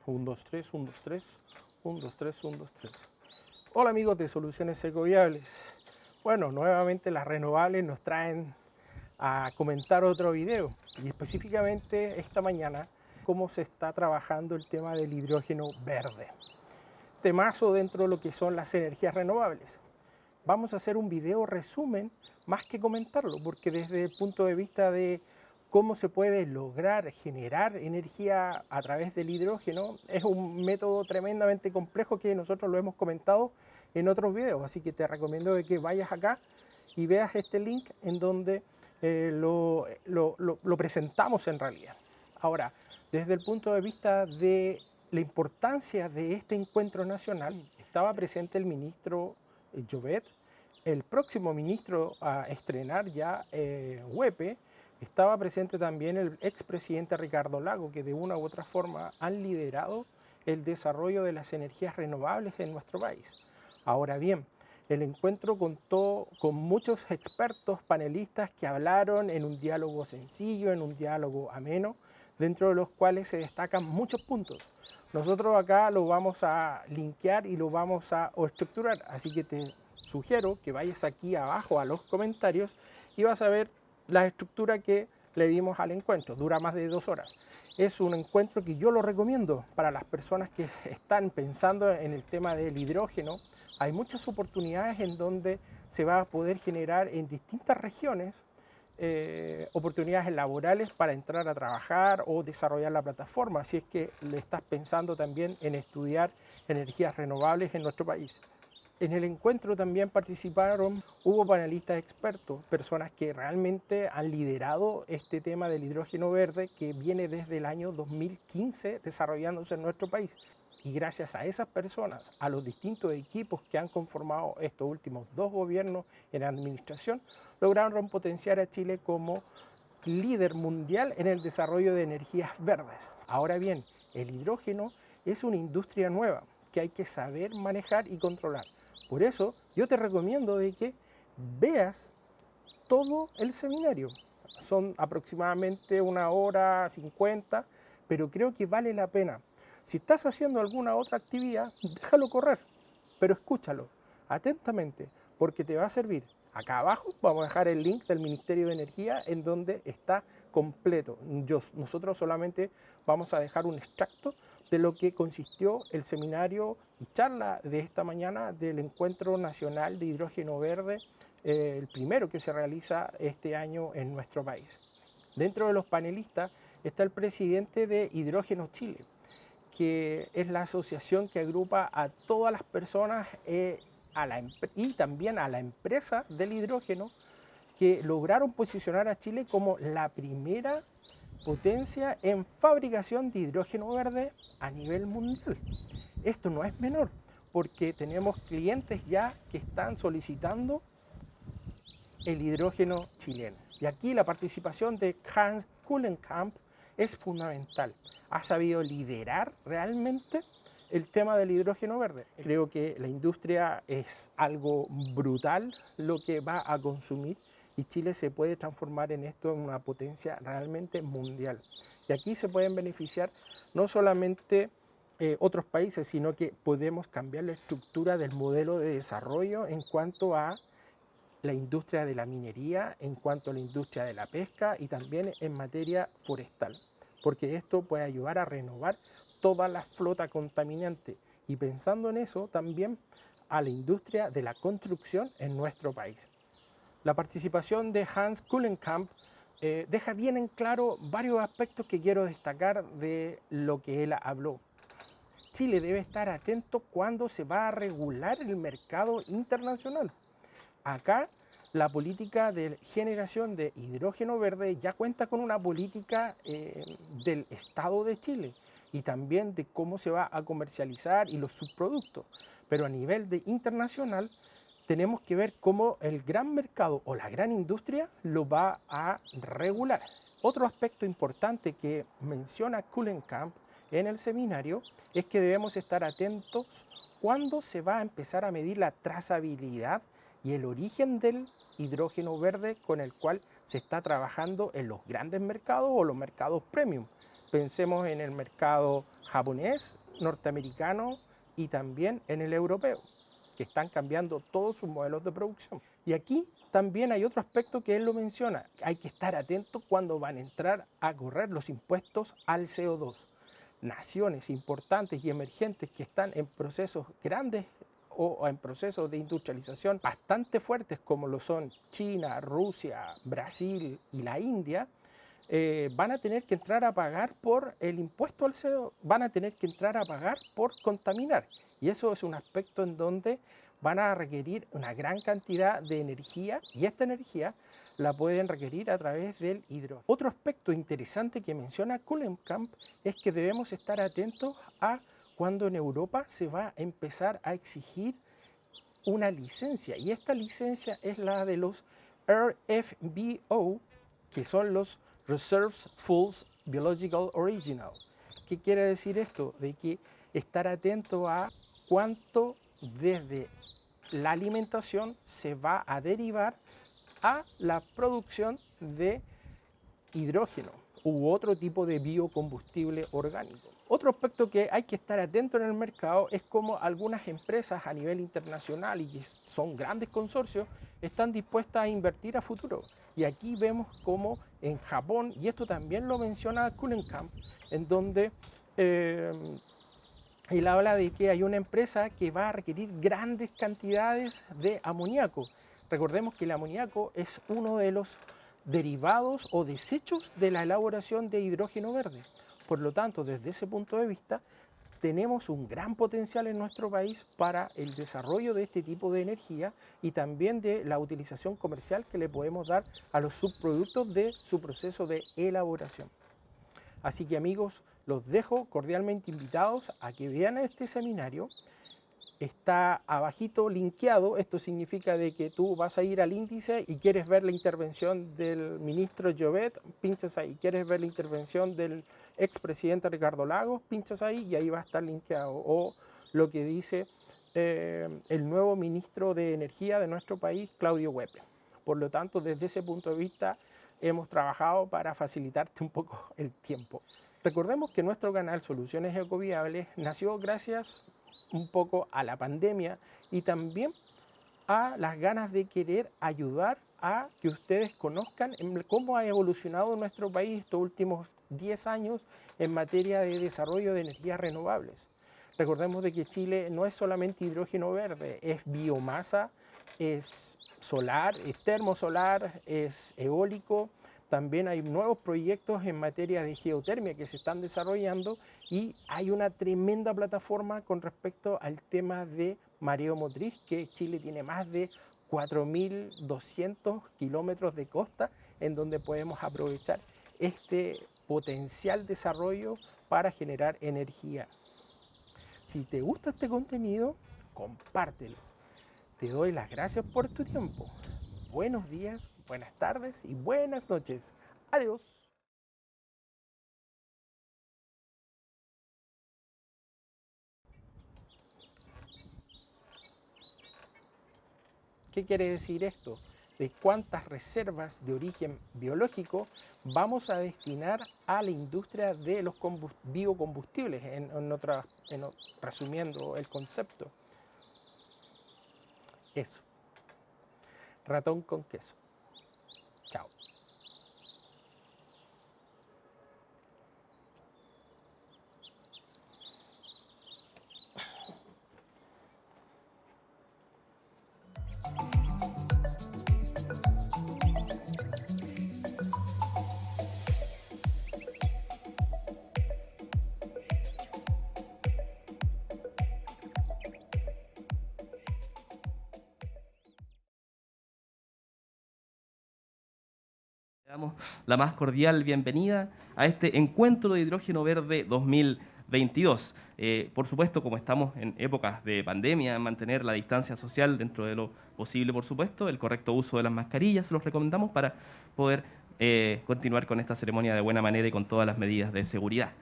1, 2, 3, 1, 2, 3, 1, 2, 3, 1, 2, 3. Hola amigos de Soluciones Ecoviables. Bueno, nuevamente las renovables nos traen a comentar otro video y específicamente esta mañana cómo se está trabajando el tema del hidrógeno verde. Temazo dentro de lo que son las energías renovables. Vamos a hacer un video resumen más que comentarlo, porque desde el punto de vista de cómo se puede lograr generar energía a través del hidrógeno es un método tremendamente complejo que nosotros lo hemos comentado en otros videos, así que te recomiendo de que vayas acá y veas este link en donde lo presentamos en realidad. Ahora, desde el punto de vista de la importancia de este encuentro nacional, estaba presente el ministro Llobet, el próximo ministro a estrenar ya, Huepe. Estaba presente también el expresidente Ricardo Lagos, que de una u otra forma han liderado el desarrollo de las energías renovables en nuestro país. Ahora bien, el encuentro contó con muchos expertos, panelistas que hablaron en un diálogo sencillo, en un diálogo ameno, dentro de los cuales se destacan muchos puntos. Nosotros acá lo vamos a linkear y lo vamos a estructurar, así que te sugiero que vayas aquí abajo a los comentarios y vas a ver la estructura que le dimos al encuentro. Dura más de 2 horas. Es un encuentro que yo lo recomiendo para las personas que están pensando en el tema del hidrógeno. Hay muchas oportunidades en donde se va a poder generar en distintas regiones oportunidades laborales para entrar a trabajar o desarrollar la plataforma, si es que le estás pensando también en estudiar energías renovables en nuestro país. En el encuentro también participaron, hubo panelistas expertos, personas que realmente han liderado este tema del hidrógeno verde que viene desde el año 2015 desarrollándose en nuestro país. Y gracias a esas personas, a los distintos equipos que han conformado estos últimos 2 gobiernos en administración, lograron potenciar a Chile como líder mundial en el desarrollo de energías verdes. Ahora bien, el hidrógeno es una industria nueva que hay que saber manejar y controlar. Por eso yo te recomiendo de que veas todo el seminario. Son aproximadamente 1 hora 50, pero creo que vale la pena. Si estás haciendo alguna otra actividad, déjalo correr, pero escúchalo atentamente, porque te va a servir. Acá abajo vamos a dejar el link del Ministerio de Energía en donde está completo. Nosotros solamente vamos a dejar un extracto de lo que consistió el seminario y charla de esta mañana del Encuentro Nacional de Hidrógeno Verde, el primero que se realiza este año en nuestro país. Dentro de los panelistas está el presidente de Hidrógeno Chile, que es la asociación que agrupa a todas las personas y también a la empresa del hidrógeno que lograron posicionar a Chile como la primera potencia en fabricación de hidrógeno verde a nivel mundial. Esto no es menor, porque tenemos clientes ya que están solicitando el hidrógeno chileno. Y aquí la participación de Hans Kulenkamp es fundamental. Ha sabido liderar realmente el tema del hidrógeno verde. Creo que la industria es algo brutal lo que va a consumir y Chile se puede transformar en esto en una potencia realmente mundial. Y aquí se pueden beneficiar no solamente otros países, sino que podemos cambiar la estructura del modelo de desarrollo en cuanto a la industria de la minería, en cuanto a la industria de la pesca y también en materia forestal, porque esto puede ayudar a renovar toda la flota contaminante y pensando en eso también a la industria de la construcción en nuestro país. La participación de Hans Kulenkamp deja bien en claro varios aspectos que quiero destacar de lo que él habló. Chile debe estar atento cuando se va a regular el mercado internacional. Acá la política de generación de hidrógeno verde ya cuenta con una política del Estado de Chile y también de cómo se va a comercializar y los subproductos. Pero a nivel de internacional tenemos que ver cómo el gran mercado o la gran industria lo va a regular. Otro aspecto importante que menciona Kulenkamp en el seminario es que debemos estar atentos cuando se va a empezar a medir la trazabilidad y el origen del hidrógeno verde con el cual se está trabajando en los grandes mercados o los mercados premium. Pensemos en el mercado japonés, norteamericano y también en el europeo, que están cambiando todos sus modelos de producción. Y aquí también hay otro aspecto que él lo menciona. Hay que estar atento cuando van a entrar a correr los impuestos al CO2. Naciones importantes y emergentes que están en procesos grandes o en procesos de industrialización bastante fuertes como lo son China, Rusia, Brasil y la India, van a tener que entrar a pagar por el impuesto al CO2, van a tener que entrar a pagar por contaminar. Y eso es un aspecto en donde van a requerir una gran cantidad de energía y esta energía la pueden requerir a través del hidrógeno. Otro aspecto interesante que menciona Kulenkamp es que debemos estar atentos a cuando en Europa se va a empezar a exigir una licencia, y esta licencia es la de los RFBO, que son los Reserves Fuels Biological Original. ¿Qué quiere decir esto? De que estar atento a cuánto desde la alimentación se va a derivar a la producción de hidrógeno u otro tipo de biocombustible orgánico. Otro aspecto que hay que estar atento en el mercado es cómo algunas empresas a nivel internacional y que son grandes consorcios están dispuestas a invertir a futuro. Y aquí vemos cómo en Japón, y esto también lo menciona Kulenkamp, en donde él habla de que hay una empresa que va a requerir grandes cantidades de amoníaco. Recordemos que el amoníaco es uno de los derivados o desechos de la elaboración de hidrógeno verde. Por lo tanto, desde ese punto de vista, tenemos un gran potencial en nuestro país para el desarrollo de este tipo de energía y también de la utilización comercial que le podemos dar a los subproductos de su proceso de elaboración. Así que amigos, los dejo cordialmente invitados a que vean este seminario. Está abajito linkeado, esto significa de que tú vas a ir al índice y quieres ver la intervención del ministro Llobet, pinchas ahí. Quieres ver la intervención del expresidente Ricardo Lagos, pinchas ahí y ahí va a estar linkeado. O lo que dice el nuevo ministro de Energía de nuestro país, Claudio Huepe. Por lo tanto, desde ese punto de vista hemos trabajado para facilitarte un poco el tiempo. Recordemos que nuestro canal Soluciones Ecoviables nació gracias un poco a la pandemia y también a las ganas de querer ayudar a que ustedes conozcan cómo ha evolucionado nuestro país estos últimos 10 años en materia de desarrollo de energías renovables. Recordemos de que Chile no es solamente hidrógeno verde, es biomasa, es solar, es termosolar, es eólico. También hay nuevos proyectos en materia de geotermia que se están desarrollando y hay una tremenda plataforma con respecto al tema de mareo motriz, que Chile tiene más de 4.200 kilómetros de costa en donde podemos aprovechar este potencial desarrollo para generar energía. Si te gusta este contenido, compártelo. Te doy las gracias por tu tiempo. Buenos días, buenas tardes y buenas noches. Adiós. ¿Qué quiere decir esto? De cuántas reservas de origen biológico vamos a destinar a la industria de los biocombustibles, resumiendo el concepto. Eso. Ratón con queso. Chao. Le damos la más cordial bienvenida a este Encuentro de Hidrógeno Verde 2022. Por supuesto, como estamos en épocas de pandemia, mantener la distancia social dentro de lo posible, por supuesto, el correcto uso de las mascarillas, los recomendamos para poder continuar con esta ceremonia de buena manera y con todas las medidas de seguridad.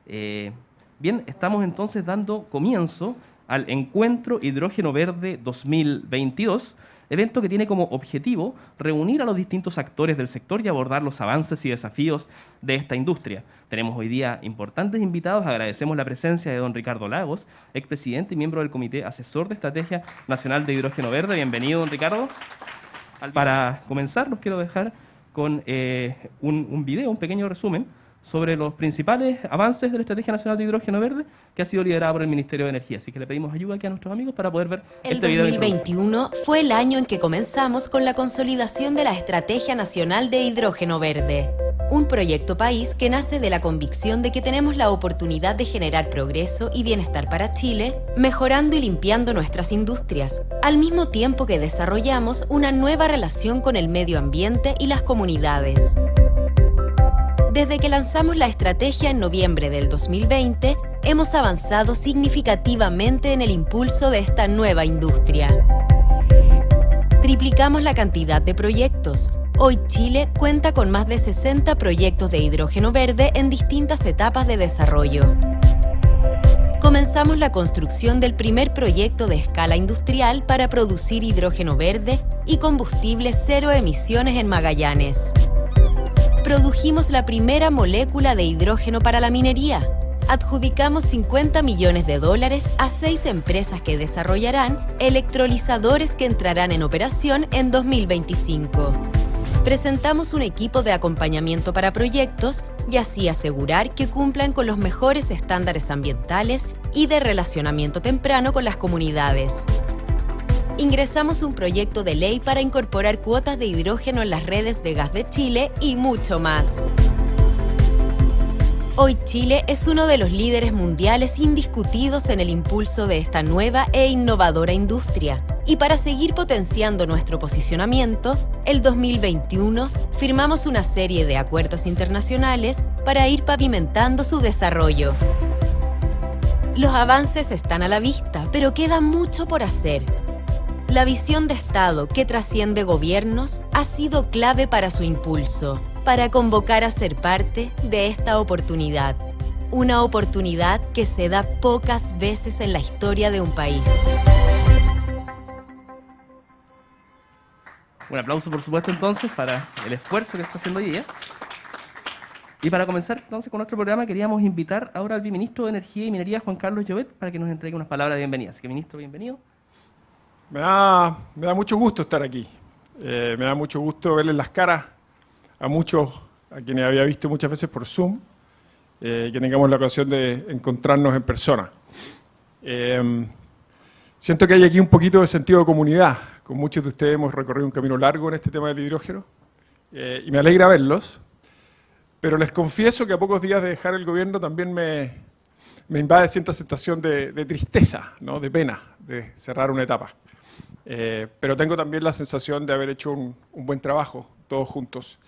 Bien, estamos entonces dando comienzo al Encuentro Hidrógeno Verde 2022, evento que tiene como objetivo reunir a los distintos actores del sector y abordar los avances y desafíos de esta industria. Tenemos hoy día importantes invitados, agradecemos la presencia de don Ricardo Lagos, expresidente y miembro del Comité Asesor de Estrategia Nacional de Hidrógeno Verde. Bienvenido, don Ricardo. Para comenzar, los quiero dejar con un video, un pequeño resumen sobre los principales avances de la Estrategia Nacional de Hidrógeno Verde que ha sido liderada por el Ministerio de Energía. Así que le pedimos ayuda aquí a nuestros amigos para poder ver este video. El 2021 fue el año en que comenzamos con la consolidación de la Estrategia Nacional de Hidrógeno Verde. Un proyecto país que nace de la convicción de que tenemos la oportunidad de generar progreso y bienestar para Chile, mejorando y limpiando nuestras industrias, al mismo tiempo que desarrollamos una nueva relación con el medio ambiente y las comunidades. Desde que lanzamos la estrategia en noviembre del 2020, hemos avanzado significativamente en el impulso de esta nueva industria. Triplicamos la cantidad de proyectos. Hoy Chile cuenta con más de 60 proyectos de hidrógeno verde en distintas etapas de desarrollo. Comenzamos la construcción del primer proyecto de escala industrial para producir hidrógeno verde y combustible cero emisiones en Magallanes. Produjimos la primera molécula de hidrógeno para la minería. Adjudicamos $50 millones a 6 empresas que desarrollarán electrolizadores que entrarán en operación en 2025. Presentamos un equipo de acompañamiento para proyectos y así asegurar que cumplan con los mejores estándares ambientales y de relacionamiento temprano con las comunidades. Ingresamos un proyecto de ley para incorporar cuotas de hidrógeno en las redes de gas de Chile y mucho más. Hoy Chile es uno de los líderes mundiales indiscutidos en el impulso de esta nueva e innovadora industria. Y para seguir potenciando nuestro posicionamiento, el 2021 firmamos una serie de acuerdos internacionales para ir pavimentando su desarrollo. Los avances están a la vista, pero queda mucho por hacer. La visión de Estado que trasciende gobiernos ha sido clave para su impulso, para convocar a ser parte de esta oportunidad. Una oportunidad que se da pocas veces en la historia de un país. Un aplauso, por supuesto, entonces, para el esfuerzo que está haciendo ella. Y para comenzar entonces con nuestro programa, queríamos invitar ahora al viceministro de Energía y Minería, Juan Carlos Llobet, para que nos entregue unas palabras de bienvenida. Así que, ministro, bienvenido. Me da mucho gusto estar aquí. Me da mucho gusto verles las caras a muchos, a quienes había visto muchas veces por Zoom, que tengamos la ocasión de encontrarnos en persona. Siento que hay aquí un poquito de sentido de comunidad. Con muchos de ustedes hemos recorrido un camino largo en este tema del hidrógeno y me alegra verlos, pero les confieso que a pocos días de dejar el gobierno también me invade cierta sensación de tristeza, ¿no? De pena de cerrar una etapa. Pero tengo también la sensación de haber hecho un buen trabajo todos juntos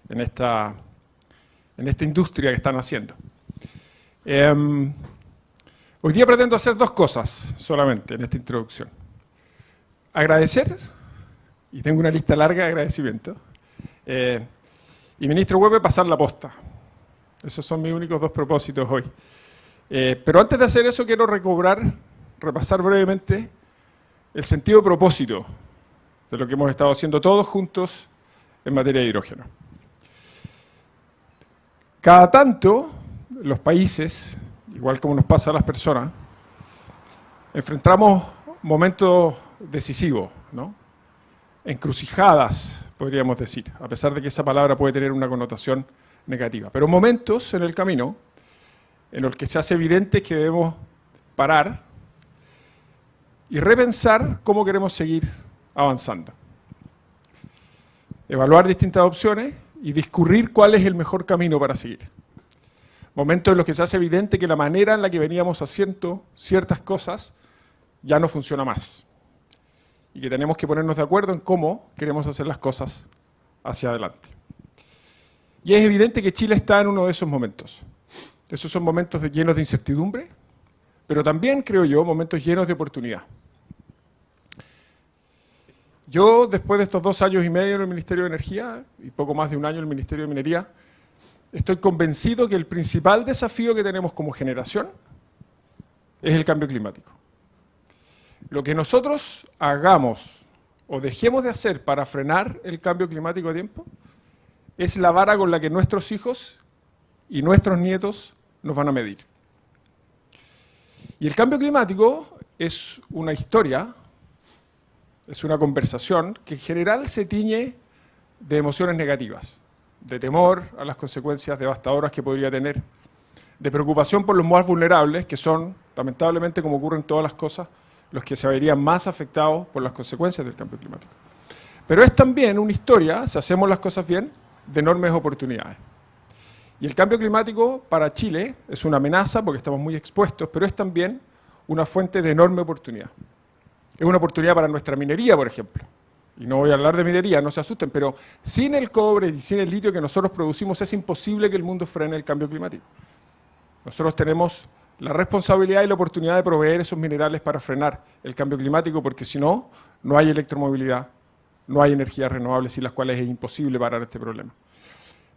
en esta industria que están haciendo. Hoy día pretendo hacer dos cosas solamente en esta introducción. Agradecer, y tengo una lista larga de agradecimientos, y ministro Huepe, pasar la posta. Esos son mis únicos dos propósitos hoy. Pero antes de hacer eso quiero repasar brevemente el sentido de propósito de lo que hemos estado haciendo todos juntos en materia de hidrógeno. Cada tanto, los países, igual como nos pasa a las personas, enfrentamos momentos decisivos, ¿no? Encrucijadas, podríamos decir, a pesar de que esa palabra puede tener una connotación negativa. Pero momentos en el camino en los que se hace evidente que debemos parar y repensar cómo queremos seguir avanzando. Evaluar distintas opciones y discurrir cuál es el mejor camino para seguir. Momentos en los que se hace evidente que la manera en la que veníamos haciendo ciertas cosas ya no funciona más. Y que tenemos que ponernos de acuerdo en cómo queremos hacer las cosas hacia adelante. Y es evidente que Chile está en uno de esos momentos. Esos son momentos llenos de incertidumbre, pero también, creo yo, momentos llenos de oportunidad. Yo, después de estos 2 años y medio en el Ministerio de Energía y poco más de 1 año en el Ministerio de Minería, estoy convencido que el principal desafío que tenemos como generación es el cambio climático. Lo que nosotros hagamos o dejemos de hacer para frenar el cambio climático a tiempo, es la vara con la que nuestros hijos y nuestros nietos nos van a medir. Y el cambio climático es una historia, es una conversación que en general se tiñe de emociones negativas, de temor a las consecuencias devastadoras que podría tener, de preocupación por los más vulnerables, que son, lamentablemente, como ocurre en todas las cosas, los que se verían más afectados por las consecuencias del cambio climático. Pero es también una historia, si hacemos las cosas bien, de enormes oportunidades. Y el cambio climático para Chile es una amenaza porque estamos muy expuestos, pero es también una fuente de enorme oportunidad. Es una oportunidad para nuestra minería, por ejemplo. Y no voy a hablar de minería, no se asusten, pero sin el cobre y sin el litio que nosotros producimos es imposible que el mundo frene el cambio climático. Nosotros tenemos la responsabilidad y la oportunidad de proveer esos minerales para frenar el cambio climático, porque si no, no hay electromovilidad, no hay energías renovables sin las cuales es imposible parar este problema.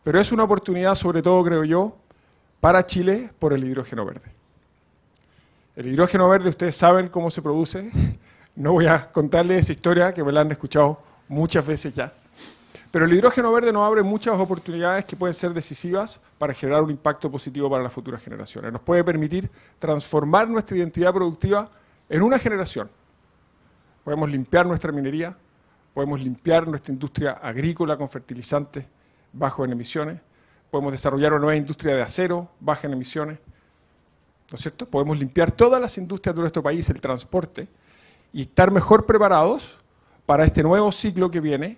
Pero es una oportunidad, sobre todo, creo yo, para Chile por el hidrógeno verde. El hidrógeno verde, ustedes saben cómo se produce. No voy a contarles esa historia, que me la han escuchado muchas veces ya. Pero el hidrógeno verde nos abre muchas oportunidades que pueden ser decisivas para generar un impacto positivo para las futuras generaciones. Nos puede permitir transformar nuestra identidad productiva en una generación. Podemos limpiar nuestra minería, podemos limpiar nuestra industria agrícola con fertilizantes bajos en emisiones, podemos desarrollar una nueva industria de acero baja en emisiones, ¿no es cierto? Podemos limpiar todas las industrias de nuestro país, el transporte, y estar mejor preparados para este nuevo ciclo que viene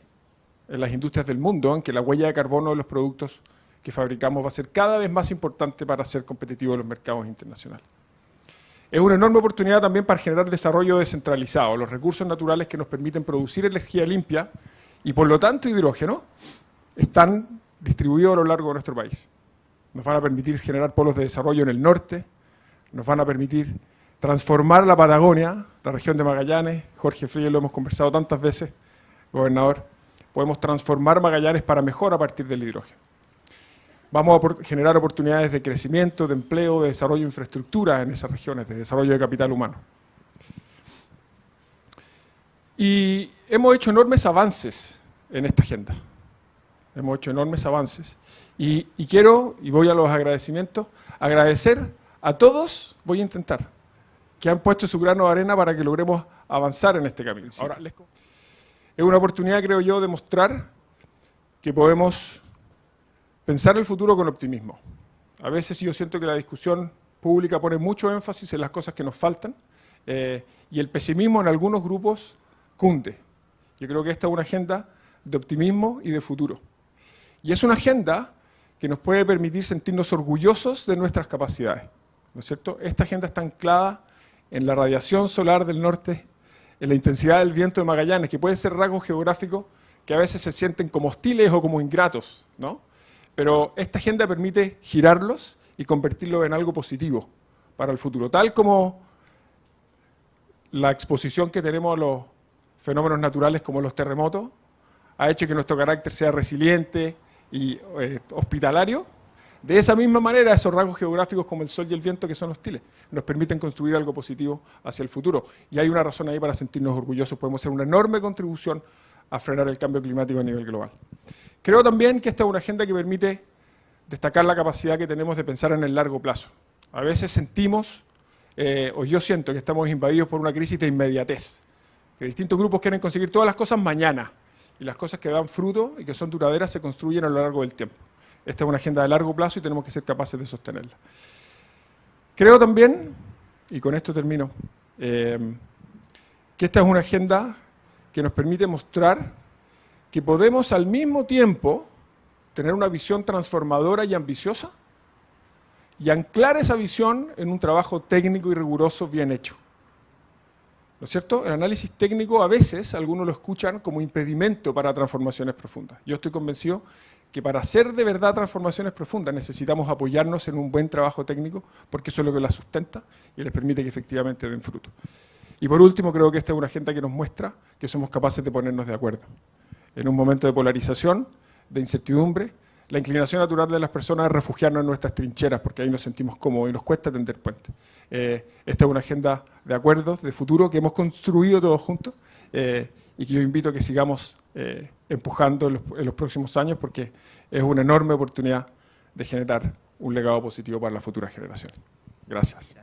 en las industrias del mundo, en que la huella de carbono de los productos que fabricamos va a ser cada vez más importante para ser competitivos en los mercados internacionales. Es una enorme oportunidad también para generar desarrollo descentralizado, los recursos naturales que nos permiten producir energía limpia y por lo tanto hidrógeno están distribuidos a lo largo de nuestro país. Nos van a permitir generar polos de desarrollo en el norte, nos van a permitir transformar la Patagonia, la región de Magallanes. Jorge Freire, lo hemos conversado tantas veces, gobernador. Podemos transformar Magallanes para mejor a partir del hidrógeno. Vamos a generar oportunidades de crecimiento, de empleo, de desarrollo de infraestructura en esas regiones, de desarrollo de capital humano. Y hemos hecho enormes avances en esta agenda. Hemos hecho enormes avances. Y quiero, y voy a los agradecimientos, agradecer a todos, voy a intentar, que han puesto su grano de arena para que logremos avanzar en este camino. Ahora, es una oportunidad, creo yo, de mostrar que podemos pensar el futuro con optimismo. A veces yo siento que la discusión pública pone mucho énfasis en las cosas que nos faltan y el pesimismo en algunos grupos cunde. Yo creo que esta es una agenda de optimismo y de futuro. Y es una agenda que nos puede permitir sentirnos orgullosos de nuestras capacidades, ¿no es cierto? Esta agenda está anclada en la radiación solar del norte, en la intensidad del viento de Magallanes, que pueden ser rasgos geográficos que a veces se sienten como hostiles o como ingratos, ¿no? Pero esta agenda permite girarlos y convertirlos en algo positivo para el futuro, tal como la exposición que tenemos a los fenómenos naturales como los terremotos ha hecho que nuestro carácter sea resiliente y hospitalario. De esa misma manera, esos rasgos geográficos como el sol y el viento, que son hostiles, nos permiten construir algo positivo hacia el futuro. Y hay una razón ahí para sentirnos orgullosos. Podemos hacer una enorme contribución a frenar el cambio climático a nivel global. Creo también que esta es una agenda que permite destacar la capacidad que tenemos de pensar en el largo plazo. A veces sentimos, o yo siento que estamos invadidos por una crisis de inmediatez, que distintos grupos quieren conseguir todas las cosas mañana, y las cosas que dan fruto y que son duraderas se construyen a lo largo del tiempo. Esta es una agenda de largo plazo y tenemos que ser capaces de sostenerla. Creo también, y con esto termino, que esta es una agenda que nos permite mostrar que podemos al mismo tiempo tener una visión transformadora y ambiciosa y anclar esa visión en un trabajo técnico y riguroso bien hecho. ¿No es cierto? El análisis técnico a veces algunos lo escuchan como impedimento para transformaciones profundas. Yo estoy convencido que para hacer de verdad transformaciones profundas necesitamos apoyarnos en un buen trabajo técnico, porque eso es lo que las sustenta y les permite que efectivamente den fruto. Y por último, creo que esta es una agenda que nos muestra que somos capaces de ponernos de acuerdo. En un momento de polarización, de incertidumbre, la inclinación natural de las personas es refugiarnos en nuestras trincheras, porque ahí nos sentimos cómodos y nos cuesta tender puentes. Esta es una agenda de acuerdos, de futuro, que hemos construido todos juntos y que yo invito a que sigamos empujando en los próximos años, porque es una enorme oportunidad de generar un legado positivo para las futuras generaciones. Gracias.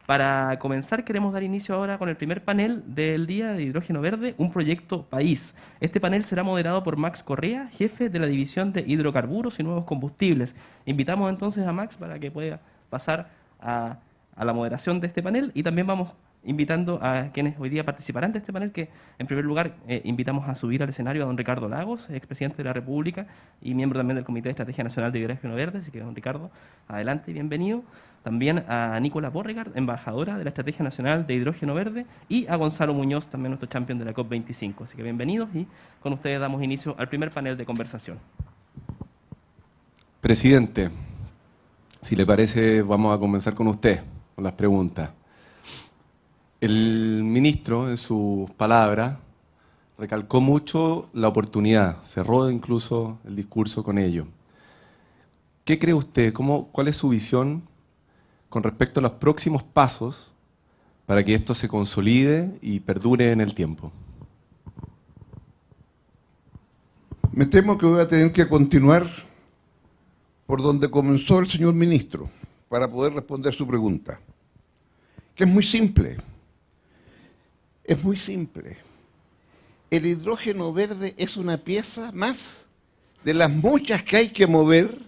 Para comenzar, queremos dar inicio ahora con el primer panel del Día de Hidrógeno Verde, un proyecto país. Este panel será moderado por Max Correa, jefe de la División de Hidrocarburos y Nuevos Combustibles. Invitamos entonces a Max para que pueda pasar a la moderación de este panel, y también vamos invitando a quienes hoy día participarán de este panel, que en primer lugar invitamos a subir al escenario a don Ricardo Lagos, expresidente de la República y miembro también del Comité de Estrategia Nacional de Hidrógeno Verde. Así que, don Ricardo, adelante y bienvenido. También a Nicola Borregard, embajadora de la Estrategia Nacional de Hidrógeno Verde, y a Gonzalo Muñoz, también nuestro champion de la COP25. Así que bienvenidos, y con ustedes damos inicio al primer panel de conversación. Presidente, si le parece, vamos a comenzar con usted, con las preguntas. El ministro, en sus palabras, recalcó mucho la oportunidad, cerró incluso el discurso con ello. ¿Qué cree usted? ¿Cuál es su visión con respecto a los próximos pasos para que esto se consolide y perdure en el tiempo? Me temo que voy a tener que continuar por donde comenzó el señor ministro para poder responder su pregunta, que es muy simple. Es muy simple. El hidrógeno verde es una pieza más de las muchas que hay que mover,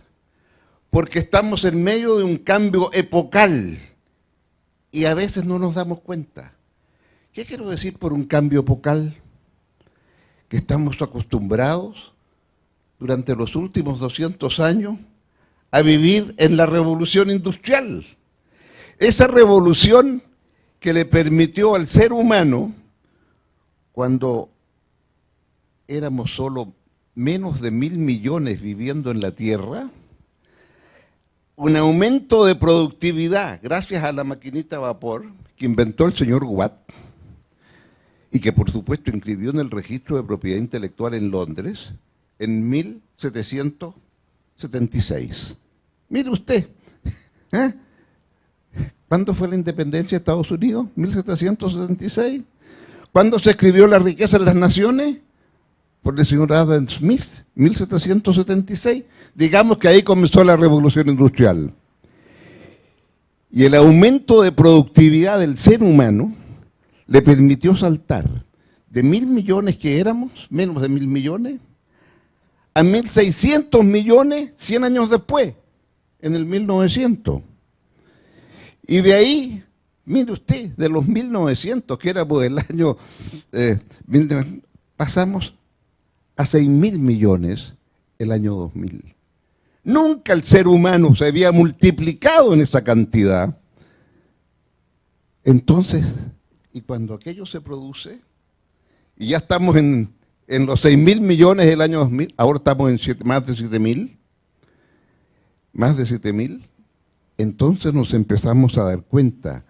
porque estamos en medio de un cambio epocal y a veces no nos damos cuenta. ¿Qué quiero decir por un cambio epocal? Que estamos acostumbrados durante los últimos 200 años a vivir en la revolución industrial. Esa revolución que le permitió al ser humano, cuando éramos solo menos de 1.000 millones viviendo en la Tierra, un aumento de productividad gracias a la maquinita a vapor que inventó el señor Watt y que por supuesto inscribió en el registro de propiedad intelectual en Londres en 1776. Mire usted, ¿eh? ¿Cuándo fue la independencia de Estados Unidos? 1776. ¿Cuándo se escribió La riqueza de las naciones? Por el señor Adam Smith, 1776. Digamos que ahí comenzó la revolución industrial. Y el aumento de productividad del ser humano le permitió saltar de 1.000 millones que éramos, menos de 1.000 millones, a 1.600 millones 100 años después, en el 1900. Y de ahí, mire usted, de los 1900, que era por el año, pasamos a 6.000 millones el año 2000. Nunca el ser humano se había multiplicado en esa cantidad. Entonces, y cuando aquello se produce, y ya estamos en los 6.000 millones del año 2000, ahora estamos en más de 7.000, entonces nos empezamos a dar cuenta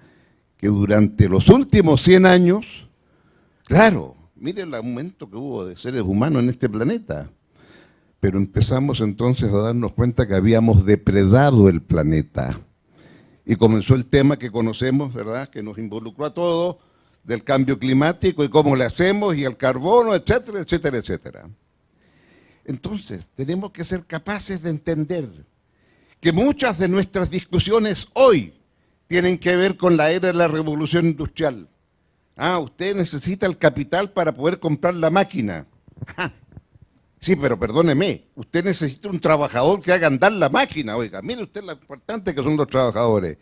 que durante los últimos 100 años, claro, mire el aumento que hubo de seres humanos en este planeta, pero empezamos entonces a darnos cuenta que habíamos depredado el planeta. Y comenzó el tema que conocemos, ¿verdad?, que nos involucró a todos, del cambio climático y cómo le hacemos, y el carbono, etcétera, etcétera, etcétera. Entonces, tenemos que ser capaces de entender que muchas de nuestras discusiones hoy tienen que ver con la era de la revolución industrial. Ah, usted necesita el capital para poder comprar la máquina. Sí, pero perdóneme, usted necesita un trabajador que haga andar la máquina. Oiga, mire usted lo importante que son los trabajadores.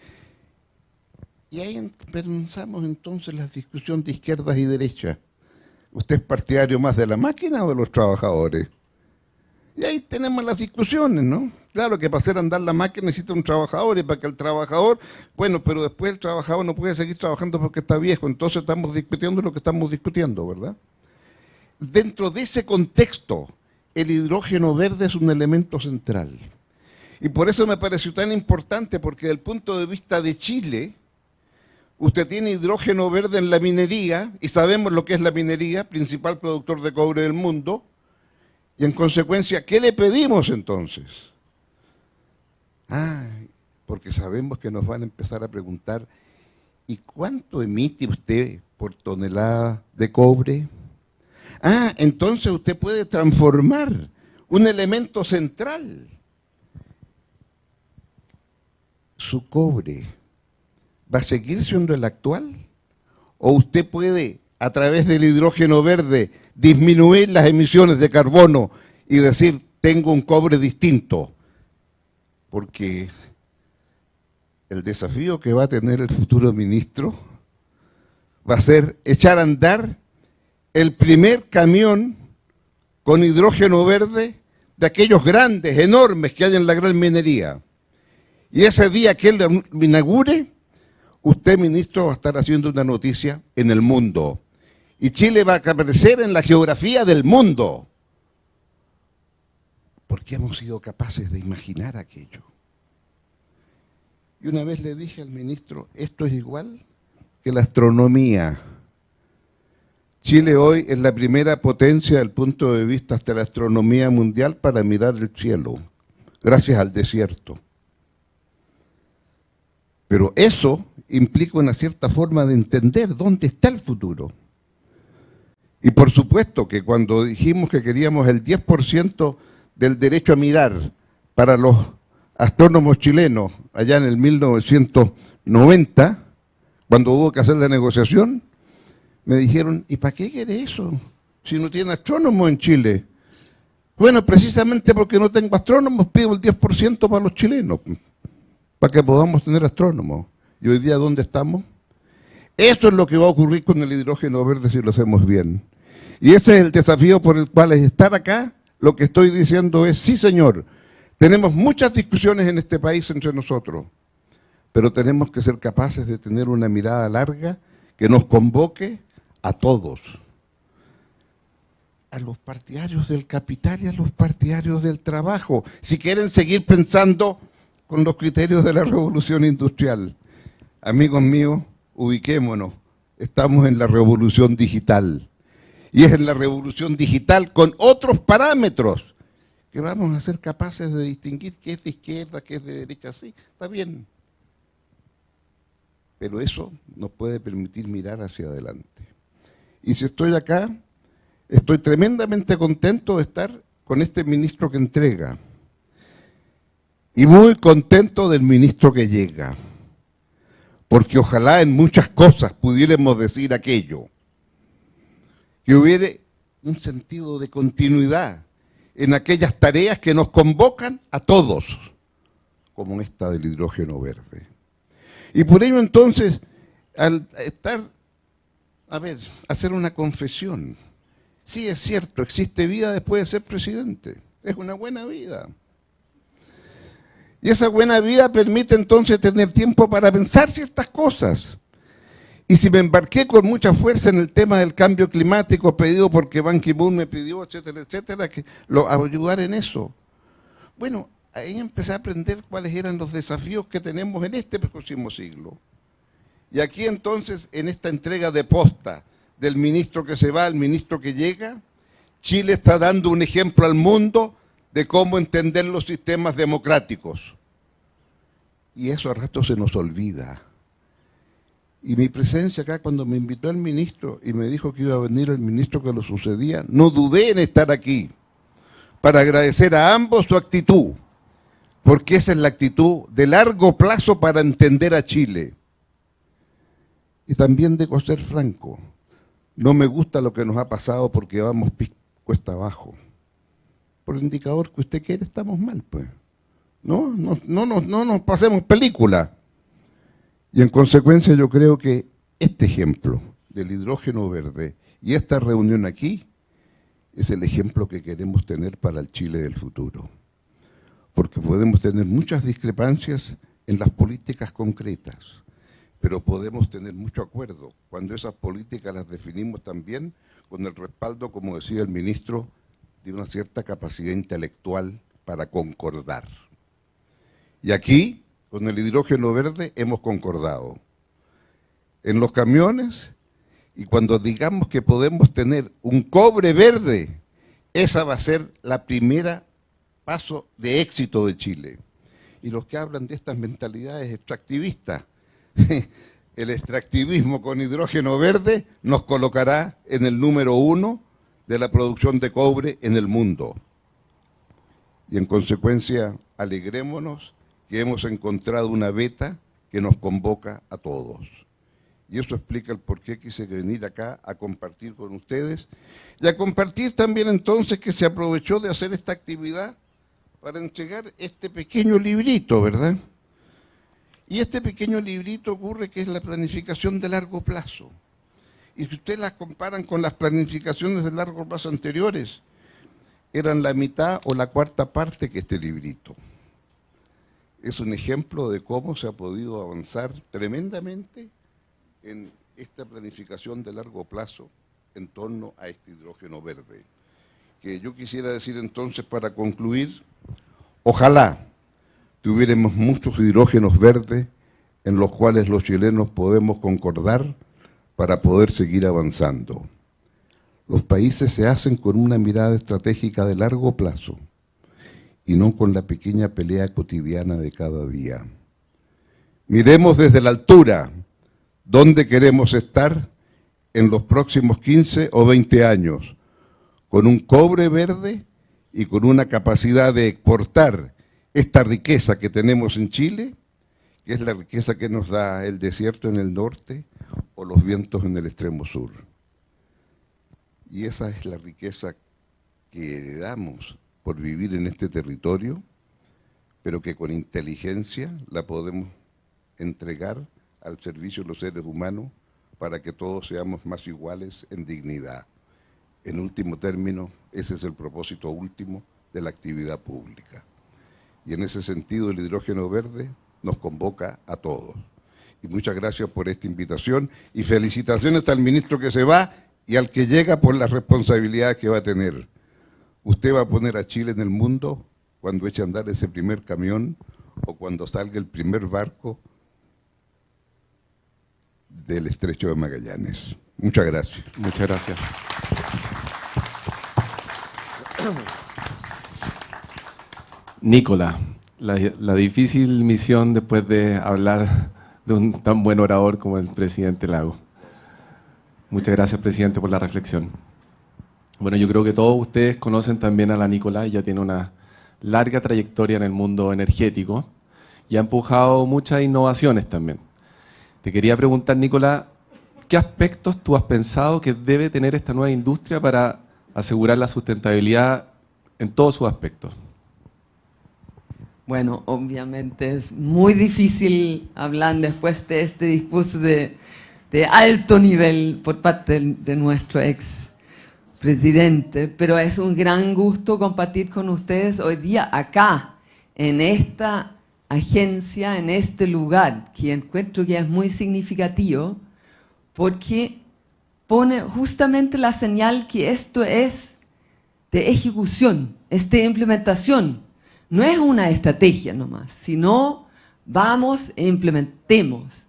Y ahí pensamos entonces la discusión de izquierdas y derechas. ¿Usted es partidario más de la máquina o de los trabajadores? Y ahí tenemos las discusiones, ¿no? Claro que para hacer andar la máquina necesita un trabajador, y para que el trabajador, bueno, pero después el trabajador no puede seguir trabajando porque está viejo, entonces estamos discutiendo lo que estamos discutiendo, ¿verdad? Dentro de ese contexto, el hidrógeno verde es un elemento central. Y por eso me pareció tan importante, porque desde el punto de vista de Chile, usted tiene hidrógeno verde en la minería, y sabemos lo que es la minería, principal productor de cobre del mundo, y en consecuencia, ¿qué le pedimos entonces? Porque sabemos que nos van a empezar a preguntar, ¿y cuánto emite usted por tonelada de cobre? Ah, entonces usted puede transformar un elemento central. ¿Su cobre va a seguir siendo el actual? ¿O usted puede, a través del hidrógeno verde, disminuir las emisiones de carbono y decir, tengo un cobre distinto? Porque el desafío que va a tener el futuro ministro va a ser echar a andar el primer camión con hidrógeno verde de aquellos grandes, enormes que hay en la gran minería. Y ese día que él lo inaugure, usted, ministro, va a estar haciendo una noticia en el mundo. Y Chile va a aparecer en la geografía del mundo. Porque hemos sido capaces de imaginar aquello. Y una vez le dije al ministro, esto es igual que la astronomía. Chile hoy es la primera potencia desde el punto de vista de la astronomía mundial para mirar el cielo, gracias al desierto. Pero eso implica una cierta forma de entender dónde está el futuro. Y por supuesto que cuando dijimos que queríamos el 10% del derecho a mirar para los astrónomos chilenos allá en el 1990, cuando hubo que hacer la negociación, me dijeron, ¿y para qué quiere eso? Si no tiene astrónomos en Chile. Bueno, precisamente porque no tengo astrónomos, pido el 10% para los chilenos, para que podamos tener astrónomos. ¿Y hoy día dónde estamos? Eso es lo que va a ocurrir con el hidrógeno verde si lo hacemos bien. Y ese es el desafío por el cual es estar acá. Lo que estoy diciendo es, sí señor, tenemos muchas discusiones en este país entre nosotros, pero tenemos que ser capaces de tener una mirada larga que nos convoque a todos. A los partidarios del capital y a los partidarios del trabajo, si quieren seguir pensando con los criterios de la revolución industrial. Amigos míos, ubiquémonos, estamos en la revolución digital. Y es en la revolución digital con otros parámetros que vamos a ser capaces de distinguir qué es de izquierda, qué es de derecha. Sí, está bien. Pero eso nos puede permitir mirar hacia adelante. Y si estoy acá, estoy tremendamente contento de estar con este ministro que entrega. Y muy contento del ministro que llega. Porque ojalá en muchas cosas pudiéramos decir aquello. Que hubiera un sentido de continuidad en aquellas tareas que nos convocan a todos, como esta del hidrógeno verde. Y por ello entonces, al hacer una confesión, sí es cierto, existe vida después de ser presidente, es una buena vida. Y esa buena vida permite entonces tener tiempo para pensar ciertas cosas. Y si me embarqué con mucha fuerza en el tema del cambio climático pedido porque Ban Ki-moon me pidió, etcétera, etcétera, que lo ayudar en eso. Bueno, ahí empecé a aprender cuáles eran los desafíos que tenemos en este próximo siglo. Y aquí entonces, en esta entrega de posta del ministro que se va al ministro que llega, Chile está dando un ejemplo al mundo de cómo entender los sistemas democráticos. Y eso a rato se nos olvida. Y mi presencia acá, cuando me invitó el ministro y me dijo que iba a venir el ministro que lo sucedía, no dudé en estar aquí para agradecer a ambos su actitud, porque esa es la actitud de largo plazo para entender a Chile. Y también debo ser franco, no me gusta lo que nos ha pasado porque vamos cuesta abajo. Por el indicador que usted quiere estamos mal, pues. No nos pasemos película. Y en consecuencia yo creo que este ejemplo del hidrógeno verde y esta reunión aquí es el ejemplo que queremos tener para el Chile del futuro. Porque podemos tener muchas discrepancias en las políticas concretas, pero podemos tener mucho acuerdo cuando esas políticas las definimos también con el respaldo, como decía el ministro, de una cierta capacidad intelectual para concordar. Y aquí, con el hidrógeno verde, hemos concordado. En los camiones, y cuando digamos que podemos tener un cobre verde, esa va a ser la primera paso de éxito de Chile. Y los que hablan de estas mentalidades extractivistas, el extractivismo con hidrógeno verde nos colocará en el número 1 de la producción de cobre en el mundo. Y en consecuencia, alegrémonos que hemos encontrado una beta que nos convoca a todos. Y eso explica el por qué quise venir acá a compartir con ustedes y a compartir también entonces que se aprovechó de hacer esta actividad para entregar este pequeño librito, ¿verdad? Y este pequeño librito ocurre que es la planificación de largo plazo. Y si ustedes las comparan con las planificaciones de largo plazo anteriores, eran la mitad o la cuarta parte que este librito. Es un ejemplo de cómo se ha podido avanzar tremendamente en esta planificación de largo plazo en torno a este hidrógeno verde. Que yo quisiera decir entonces para concluir, ojalá tuviéramos muchos hidrógenos verdes en los cuales los chilenos podemos concordar para poder seguir avanzando. Los países se hacen con una mirada estratégica de largo plazo y no con la pequeña pelea cotidiana de cada día. Miremos desde la altura dónde queremos estar en los próximos 15 o 20 años, con un cobre verde y con una capacidad de exportar esta riqueza que tenemos en Chile, que es la riqueza que nos da el desierto en el norte o los vientos en el extremo sur. Y esa es la riqueza que heredamos por vivir en este territorio, pero que con inteligencia la podemos entregar al servicio de los seres humanos para que todos seamos más iguales en dignidad. En último término, ese es el propósito último de la actividad pública. Y en ese sentido el hidrógeno verde nos convoca a todos. Y muchas gracias por esta invitación y felicitaciones al ministro que se va y al que llega por las responsabilidades que va a tener. Usted va a poner a Chile en el mundo cuando eche a andar ese primer camión o cuando salga el primer barco del Estrecho de Magallanes. Muchas gracias. Muchas gracias. Nicolás, la difícil misión después de hablar de un tan buen orador como el presidente Lago. Muchas gracias, presidente, por la reflexión. Bueno, yo creo que todos ustedes conocen también a la Nicolás, ella tiene una larga trayectoria en el mundo energético y ha empujado muchas innovaciones también. Te quería preguntar, Nicolás, ¿qué aspectos tú has pensado que debe tener esta nueva industria para asegurar la sustentabilidad en todos sus aspectos? Bueno, obviamente es muy difícil hablar después de este discurso de alto nivel por parte de nuestro ex presidente, pero es un gran gusto compartir con ustedes hoy día acá, en esta agencia, en este lugar, que encuentro que es muy significativo, porque pone justamente la señal que esto es de ejecución, es de implementación. No es una estrategia nomás, sino vamos e implementemos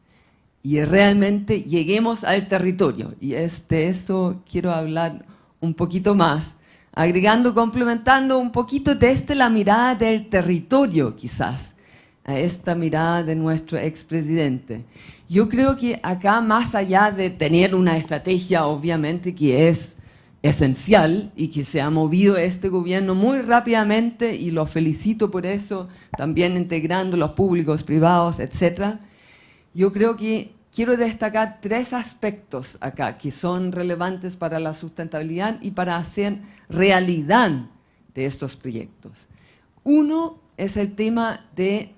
y realmente lleguemos al territorio. Y de eso quiero hablar un poquito más, agregando, complementando un poquito desde la mirada del territorio quizás, a esta mirada de nuestro expresidente. Yo creo que acá, más allá de tener una estrategia, obviamente que es esencial y que se ha movido este gobierno muy rápidamente y lo felicito por eso, también integrando los públicos, privados, etc. Yo creo que quiero destacar 3 aspectos acá que son relevantes para la sustentabilidad y para hacer realidad de estos proyectos. Uno es el tema de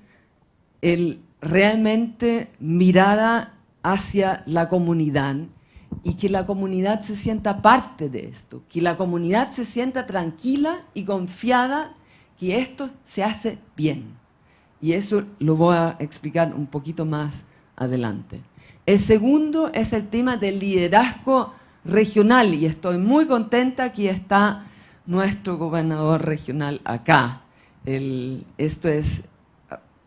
realmente mirada hacia la comunidad y que la comunidad se sienta parte de esto, que la comunidad se sienta tranquila y confiada que esto se hace bien. Y eso lo voy a explicar un poquito más adelante. El segundo es el tema del liderazgo regional y estoy muy contenta que está nuestro gobernador regional acá. Esto es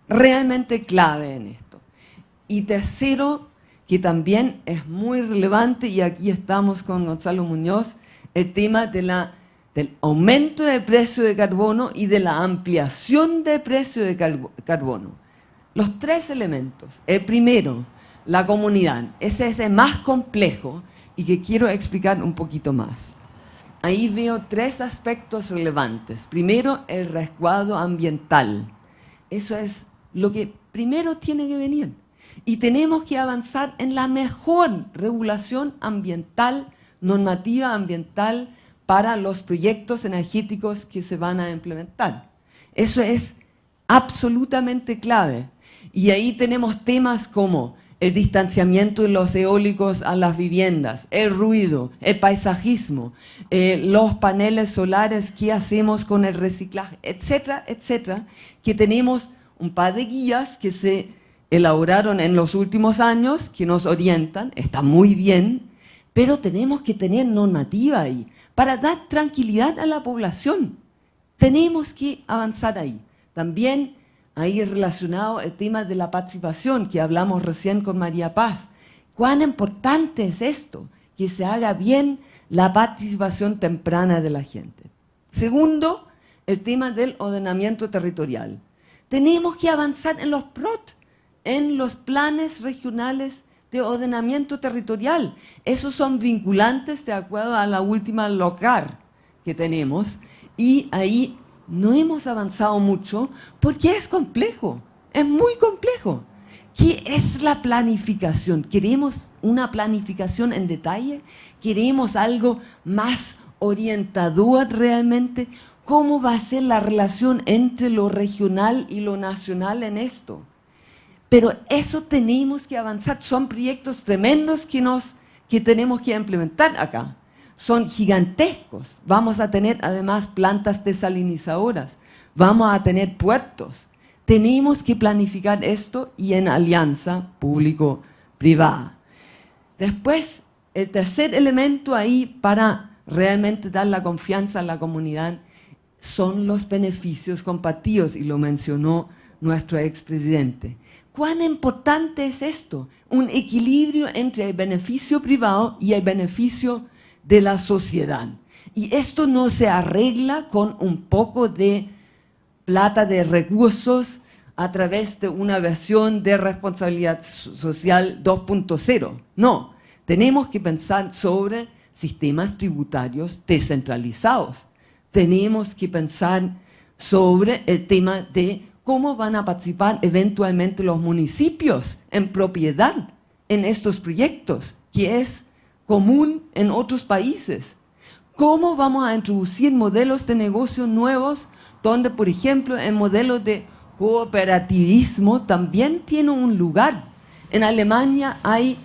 realmente clave en esto. Y tercero, que también es muy relevante, y aquí estamos con Gonzalo Muñoz, el tema del aumento del precio de carbono y de la ampliación del precio de carbono. Los 3 elementos. El primero, la comunidad. Ese es el más complejo y que quiero explicar un poquito más. ahí veo tres aspectos relevantes. Primero, el resguardo ambiental. Eso es lo que primero tiene que venir. Y tenemos que avanzar en la mejor regulación ambiental, normativa ambiental, para los proyectos energéticos que se van a implementar. Eso es absolutamente clave. Y ahí tenemos temas como el distanciamiento de los eólicos a las viviendas, el ruido, el paisajismo, los paneles solares, qué hacemos con el reciclaje, etcétera, etcétera, que tenemos un par de guías que se elaboraron en los últimos años, que nos orientan, está muy bien, pero tenemos que tener normativa ahí, para dar tranquilidad a la población. Tenemos que avanzar ahí. También ahí relacionado el tema de la participación, que hablamos recién con María Paz. ¿Cuán importante es esto? Que se haga bien la participación temprana de la gente. Segundo, el tema del ordenamiento territorial. Tenemos que avanzar en los PROT, en los planes regionales de ordenamiento territorial. Esos son vinculantes de acuerdo a la última LOCAR que tenemos, y ahí no hemos avanzado mucho porque es complejo, es muy complejo. ¿Qué es la planificación? ¿Queremos una planificación en detalle? ¿Queremos algo más orientador realmente? ¿Cómo va a ser la relación entre lo regional y lo nacional en esto? Pero eso tenemos que avanzar. Son proyectos tremendos que tenemos que implementar acá. Son gigantescos. Vamos a tener además plantas desalinizadoras. Vamos a tener puertos. Tenemos que planificar esto y en alianza público-privada. Después, el tercer elemento ahí para realmente dar la confianza a la comunidad son los beneficios compartidos, y lo mencionó nuestro expresidente. ¿Cuán importante es esto? Un equilibrio entre el beneficio privado y el beneficio de la sociedad. Y esto no se arregla con un poco de plata de recursos a través de una versión de responsabilidad social 2.0. No, tenemos que pensar sobre sistemas tributarios descentralizados. Tenemos que pensar sobre el tema de cómo van a participar eventualmente los municipios en propiedad en estos proyectos, que es común en otros países. ¿Cómo vamos a introducir modelos de negocio nuevos donde, por ejemplo, el modelo de cooperativismo también tiene un lugar? En Alemania hay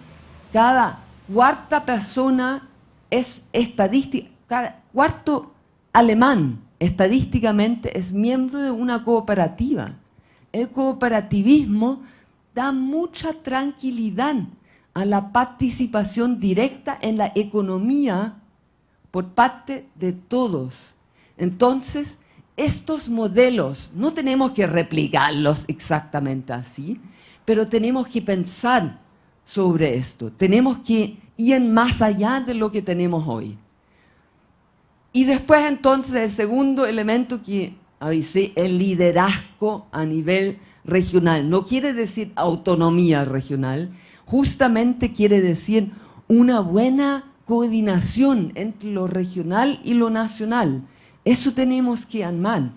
cada cuarta persona es estadística, cada cuarto alemán estadísticamente es miembro de una cooperativa. El cooperativismo da mucha tranquilidad a la participación directa en la economía por parte de todos. Entonces, estos modelos no tenemos que replicarlos exactamente así, pero tenemos que pensar sobre esto. Tenemos que ir más allá de lo que tenemos hoy. Y después entonces el segundo elemento que avisé, el liderazgo a nivel regional. No quiere decir autonomía regional, justamente quiere decir una buena coordinación entre lo regional y lo nacional. Eso tenemos que armar.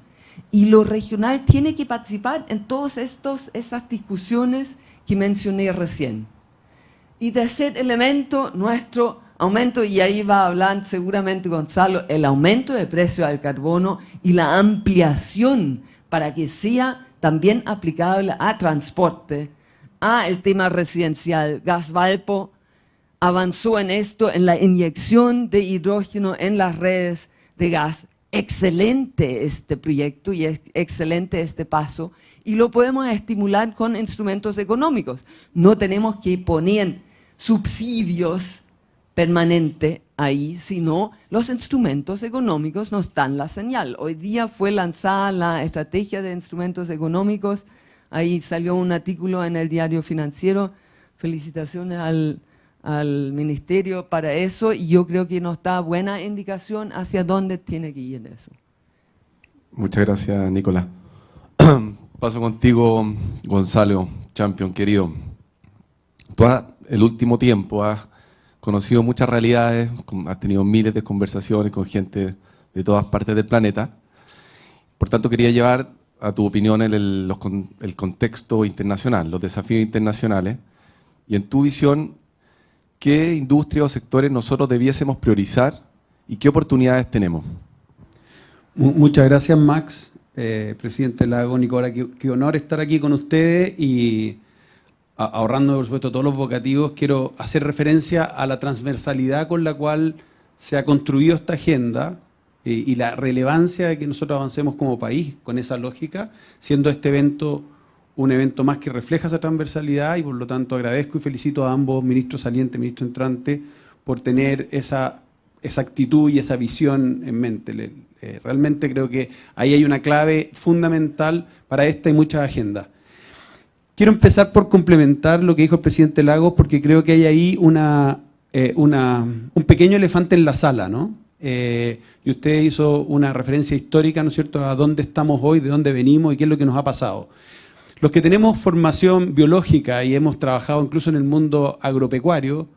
Y lo regional tiene que participar en todas esas discusiones que mencioné recién. Y tercer elemento, nuestro aumento, y ahí va a hablar seguramente Gonzalo, el aumento del precio del carbono y la ampliación para que sea también aplicable a transporte, a el tema residencial. Gasvalpo avanzó en esto, en la inyección de hidrógeno en las redes de gas. Excelente este proyecto y es excelente este paso, y lo podemos estimular con instrumentos económicos. No tenemos que poner subsidios permanente ahí, sino los instrumentos económicos nos dan la señal. Hoy día fue lanzada la estrategia de instrumentos económicos, ahí salió un artículo en el Diario Financiero, felicitaciones al Ministerio para eso, y yo creo que nos da buena indicación hacia dónde tiene que ir eso. Muchas gracias, Nicolás. Paso contigo, Gonzalo, champion querido. Tú el último tiempo has conocido muchas realidades, has tenido miles de conversaciones con gente de todas partes del planeta. Por tanto, quería llevar a tu opinión el contexto internacional, los desafíos internacionales, y en tu visión, ¿qué industrias o sectores nosotros debiésemos priorizar y qué oportunidades tenemos? Muchas gracias, Max, presidente Lago, Nicola, qué honor estar aquí con ustedes y ahorrando, por supuesto, todos los vocativos, quiero hacer referencia a la transversalidad con la cual se ha construido esta agenda y la relevancia de que nosotros avancemos como país con esa lógica, siendo este evento un evento más que refleja esa transversalidad y por lo tanto agradezco y felicito a ambos ministros salientes, ministro entrante, por tener esa actitud y esa visión en mente. Realmente creo que ahí hay una clave fundamental para esta y muchas agendas. Quiero empezar por complementar lo que dijo el presidente Lagos porque creo que hay ahí un pequeño elefante en la sala, ¿no? Y usted hizo una referencia histórica, ¿no es cierto?, a dónde estamos hoy, de dónde venimos y qué es lo que nos ha pasado. Los que tenemos formación biológica y hemos trabajado incluso en el mundo agropecuario,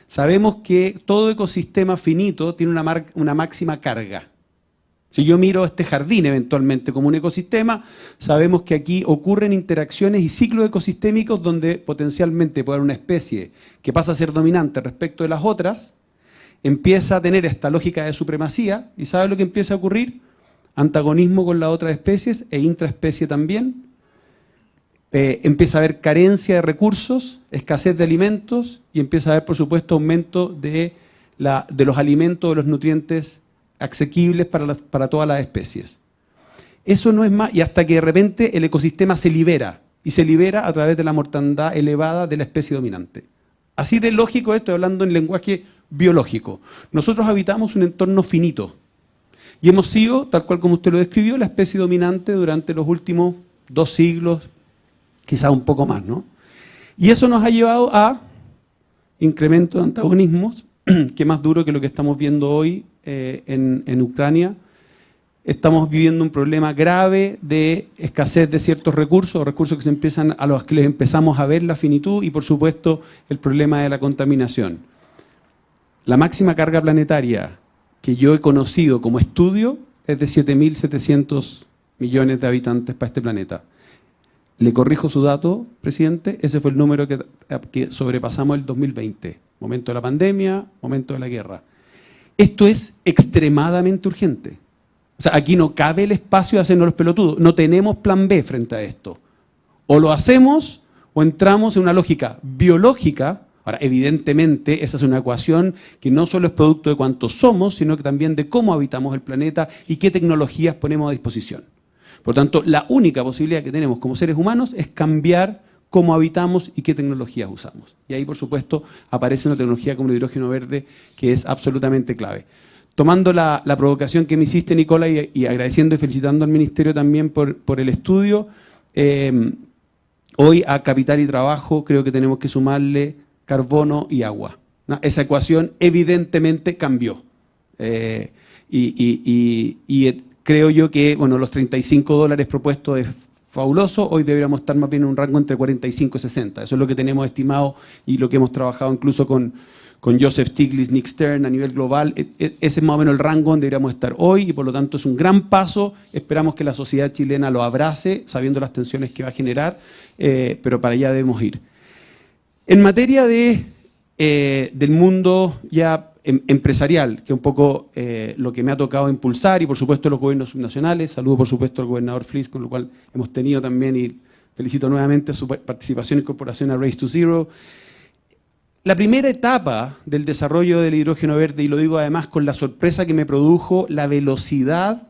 sabemos que todo ecosistema finito tiene una máxima carga. Si yo miro este jardín eventualmente como un ecosistema, sabemos que aquí ocurren interacciones y ciclos ecosistémicos donde potencialmente puede haber una especie que pasa a ser dominante respecto de las otras, empieza a tener esta lógica de supremacía y ¿sabe lo que empieza a ocurrir? Antagonismo con las otras especies e intraespecie también. Empieza a haber carencia de recursos, escasez de alimentos y empieza a haber, por supuesto, aumento de los alimentos, de los nutrientes asequibles para todas las especies. Eso no es más, y hasta que de repente el ecosistema se libera, y se libera a través de la mortandad elevada de la especie dominante. Así de lógico estoy hablando en lenguaje biológico. Nosotros habitamos un entorno finito, y hemos sido, tal cual como usted lo describió, la especie dominante durante los últimos 2 siglos, quizás un poco más, ¿no? Y eso nos ha llevado a incremento de antagonismos, que más duro que lo que estamos viendo hoy en Ucrania. Estamos viviendo un problema grave de escasez de ciertos recursos a los que les empezamos a ver la finitud y, por supuesto, el problema de la contaminación. La máxima carga planetaria que yo he conocido como estudio es de 7.700 millones de habitantes para este planeta. Le corrijo su dato, presidente, ese fue el número que sobrepasamos el 2020. Momento de la pandemia, momento de la guerra. Esto es extremadamente urgente. O sea, aquí no cabe el espacio de hacernos los pelotudos. No tenemos plan B frente a esto. O lo hacemos o entramos en una lógica biológica. Ahora, evidentemente, esa es una ecuación que no solo es producto de cuántos somos, sino que también de cómo habitamos el planeta y qué tecnologías ponemos a disposición. Por tanto, la única posibilidad que tenemos como seres humanos es cambiar cómo habitamos y qué tecnologías usamos. Y ahí, por supuesto, aparece una tecnología como el hidrógeno verde que es absolutamente clave. Tomando la provocación que me hiciste, Nicola, y agradeciendo y felicitando al Ministerio también por el estudio, hoy a capital y trabajo creo que tenemos que sumarle carbono y agua, ¿no? Esa ecuación evidentemente cambió. Creo yo que los $35 propuestos es fabuloso, hoy deberíamos estar más bien en un rango entre 45 y 60. Eso es lo que tenemos estimado y lo que hemos trabajado incluso con Joseph Stiglitz, Nick Stern a nivel global. Ese es más o menos el rango donde deberíamos estar hoy y por lo tanto es un gran paso. Esperamos que la sociedad chilena lo abrace, sabiendo las tensiones que va a generar, pero para allá debemos ir. En materia del mundo ya empresarial, que es un poco lo que me ha tocado impulsar, y por supuesto los gobiernos subnacionales, saludo por supuesto al gobernador Flis, con lo cual hemos tenido también, y felicito nuevamente su participación y incorporación a Race to Zero. La primera etapa del desarrollo del hidrógeno verde, y lo digo además con la sorpresa que me produjo la velocidad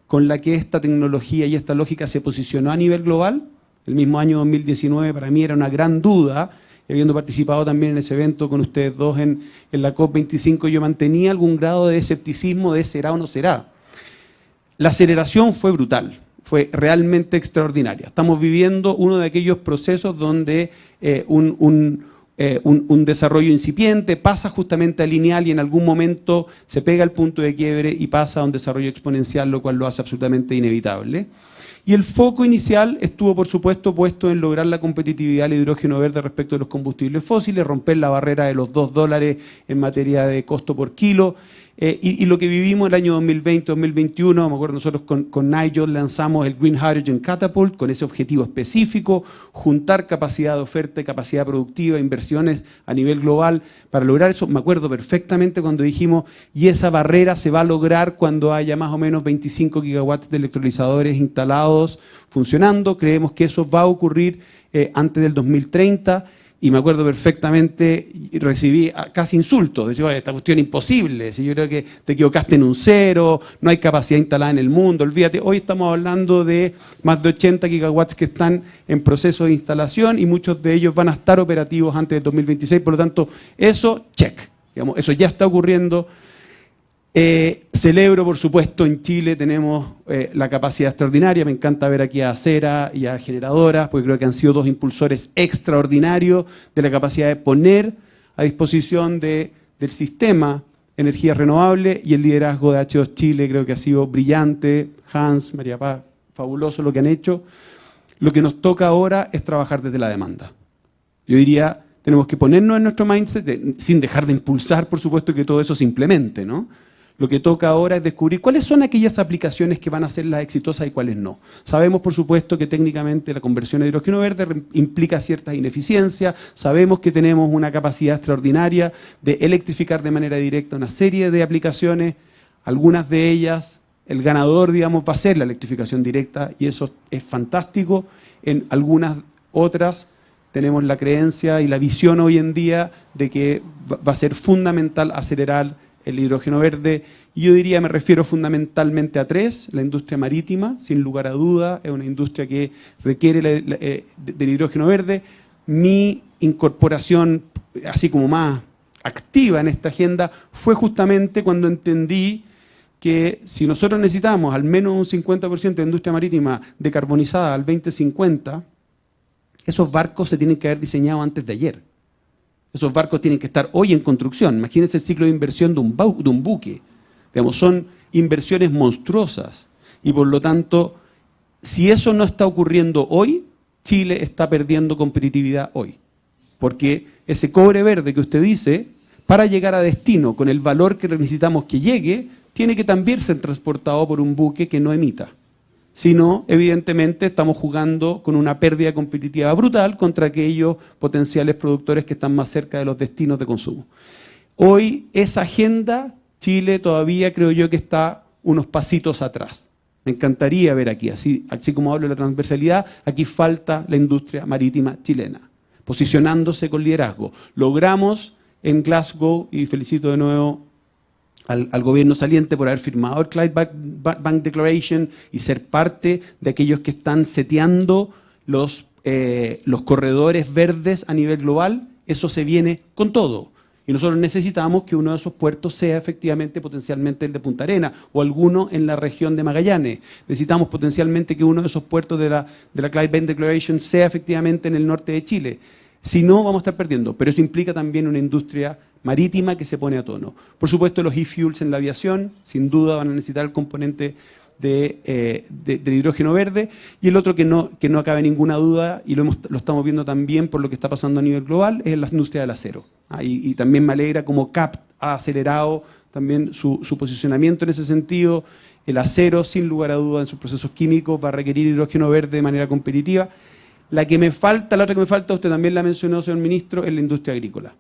con la que esta tecnología y esta lógica se posicionó a nivel global, el mismo año 2019 para mí era una gran duda, habiendo participado también en ese evento con ustedes dos en la COP25, yo mantenía algún grado de escepticismo de será o no será. La aceleración fue brutal, fue realmente extraordinaria. Estamos viviendo uno de aquellos procesos donde un desarrollo incipiente pasa justamente a lineal y en algún momento se pega el punto de quiebre y pasa a un desarrollo exponencial, lo cual lo hace absolutamente inevitable. Y el foco inicial estuvo, por supuesto, puesto en lograr la competitividad del hidrógeno verde respecto de los combustibles fósiles, romper la barrera de los $2 en materia de costo por kilo. Y lo que vivimos el año 2020-2021, me acuerdo nosotros con Nigel lanzamos el Green Hydrogen Catapult con ese objetivo específico, juntar capacidad de oferta y capacidad productiva, inversiones a nivel global para lograr eso. Me acuerdo perfectamente cuando dijimos, y esa barrera se va a lograr cuando haya más o menos 25 gigawatts de electrolizadores instalados funcionando. Creemos que eso va a ocurrir antes del 2030. Y me acuerdo perfectamente, recibí casi insultos, decía, esta cuestión es imposible, si yo creo que te equivocaste en un cero, no hay capacidad instalada en el mundo, olvídate. Hoy estamos hablando de más de 80 gigawatts que están en proceso de instalación y muchos de ellos van a estar operativos antes del 2026, por lo tanto, eso, check, digamos, eso ya está ocurriendo. Celebro, por supuesto, en Chile tenemos la capacidad extraordinaria. Me encanta ver aquí a Acera y a Generadoras, porque creo que han sido dos impulsores extraordinarios de la capacidad de poner a disposición del sistema energías renovables, y el liderazgo de H2 Chile creo que ha sido brillante. Hans, María Paz, fabuloso lo que han hecho. Lo que nos toca ahora es trabajar desde la demanda. Yo diría, tenemos que ponernos en nuestro mindset, sin dejar de impulsar, por supuesto, que todo eso se implemente, ¿no? Lo que toca ahora es descubrir cuáles son aquellas aplicaciones que van a ser las exitosas y cuáles no. Sabemos, por supuesto, que técnicamente la conversión a hidrógeno verde implica ciertas ineficiencias. Sabemos que tenemos una capacidad extraordinaria de electrificar de manera directa una serie de aplicaciones. Algunas de ellas, el ganador, digamos, va a ser la electrificación directa, y eso es fantástico. En algunas otras tenemos la creencia y la visión hoy en día de que va a ser fundamental acelerar el hidrógeno verde. Y yo diría, me refiero fundamentalmente a tres. La industria marítima, sin lugar a duda, es una industria que requiere del hidrógeno verde. Mi incorporación, así como más activa en esta agenda, fue justamente cuando entendí que si nosotros necesitamos al menos un 50% de industria marítima decarbonizada al 2050, esos barcos se tienen que haber diseñado antes de ayer. Esos barcos tienen que estar hoy en construcción. Imagínense el ciclo de inversión de un buque. Digamos, son inversiones monstruosas. Y por lo tanto, si eso no está ocurriendo hoy, Chile está perdiendo competitividad hoy. Porque ese cobre verde que usted dice, para llegar a destino con el valor que necesitamos que llegue, tiene que también ser transportado por un buque que no emita. Si no, evidentemente estamos jugando con una pérdida competitiva brutal contra aquellos potenciales productores que están más cerca de los destinos de consumo. Hoy esa agenda, Chile todavía creo yo que está unos pasitos atrás. Me encantaría ver aquí, así como hablo de la transversalidad, aquí falta la industria marítima chilena, posicionándose con liderazgo. Logramos en Glasgow, y felicito de nuevo al gobierno saliente por haber firmado el Clyde Bank Declaration y ser parte de aquellos que están seteando los corredores verdes a nivel global. Eso se viene con todo. Y nosotros necesitamos que uno de esos puertos sea efectivamente potencialmente el de Punta Arenas o alguno en la región de Magallanes. Necesitamos potencialmente que uno de esos puertos de la Clyde Bank Declaration sea efectivamente en el norte de Chile. Si no, vamos a estar perdiendo. Pero eso implica también una industria marítima que se pone a tono. Por supuesto, los e-fuels en la aviación, sin duda van a necesitar el componente del hidrógeno verde. Y el otro que no cabe ninguna duda, y lo estamos viendo también por lo que está pasando a nivel global, es la industria del acero. Y también me alegra como CAP ha acelerado también su posicionamiento en ese sentido. El acero, sin lugar a duda, en sus procesos químicos va a requerir hidrógeno verde de manera competitiva. La otra que me falta, usted también la mencionó, señor ministro, es la industria agrícola.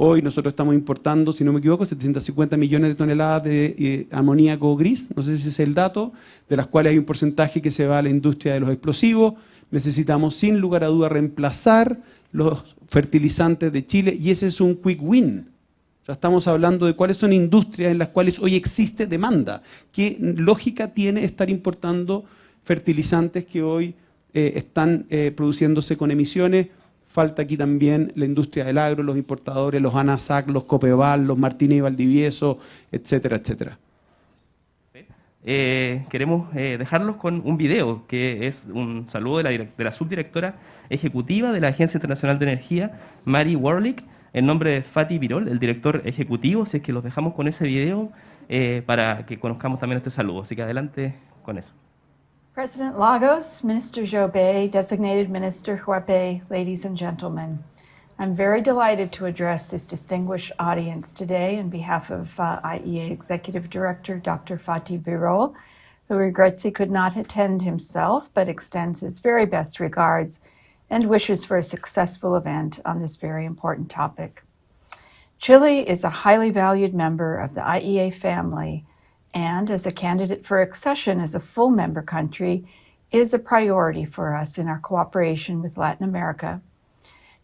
Hoy nosotros estamos importando, si no me equivoco, 750 millones de toneladas de amoníaco gris, no sé si ese es el dato, de las cuales hay un porcentaje que se va a la industria de los explosivos. Necesitamos, sin lugar a duda, reemplazar los fertilizantes de Chile, y ese es un quick win. O sea, estamos hablando de cuáles son industrias en las cuales hoy existe demanda. ¿Qué lógica tiene estar importando fertilizantes que hoy están produciéndose con emisiones? Falta aquí también la industria del agro, los importadores, los ANASAC, los Copeval, los Martínez y Valdivieso, etcétera, etcétera. Queremos dejarlos con un video, que es un saludo de la subdirectora ejecutiva de la Agencia Internacional de Energía, Mary Warlick, en nombre de Fatih Birol, el director ejecutivo. Así que los dejamos con ese video para que conozcamos también este saludo. Así que adelante con eso. President Lagos, Minister Jobe, Designated Minister Huepe, ladies and gentlemen, I'm very delighted to address this distinguished audience today on behalf of IEA Executive Director Dr. Fatih Birol, who regrets he could not attend himself, but extends his very best regards and wishes for a successful event on this very important topic. Chile is a highly valued member of the IEA family, and as a candidate for accession as a full member country, is a priority for us in our cooperation with Latin America.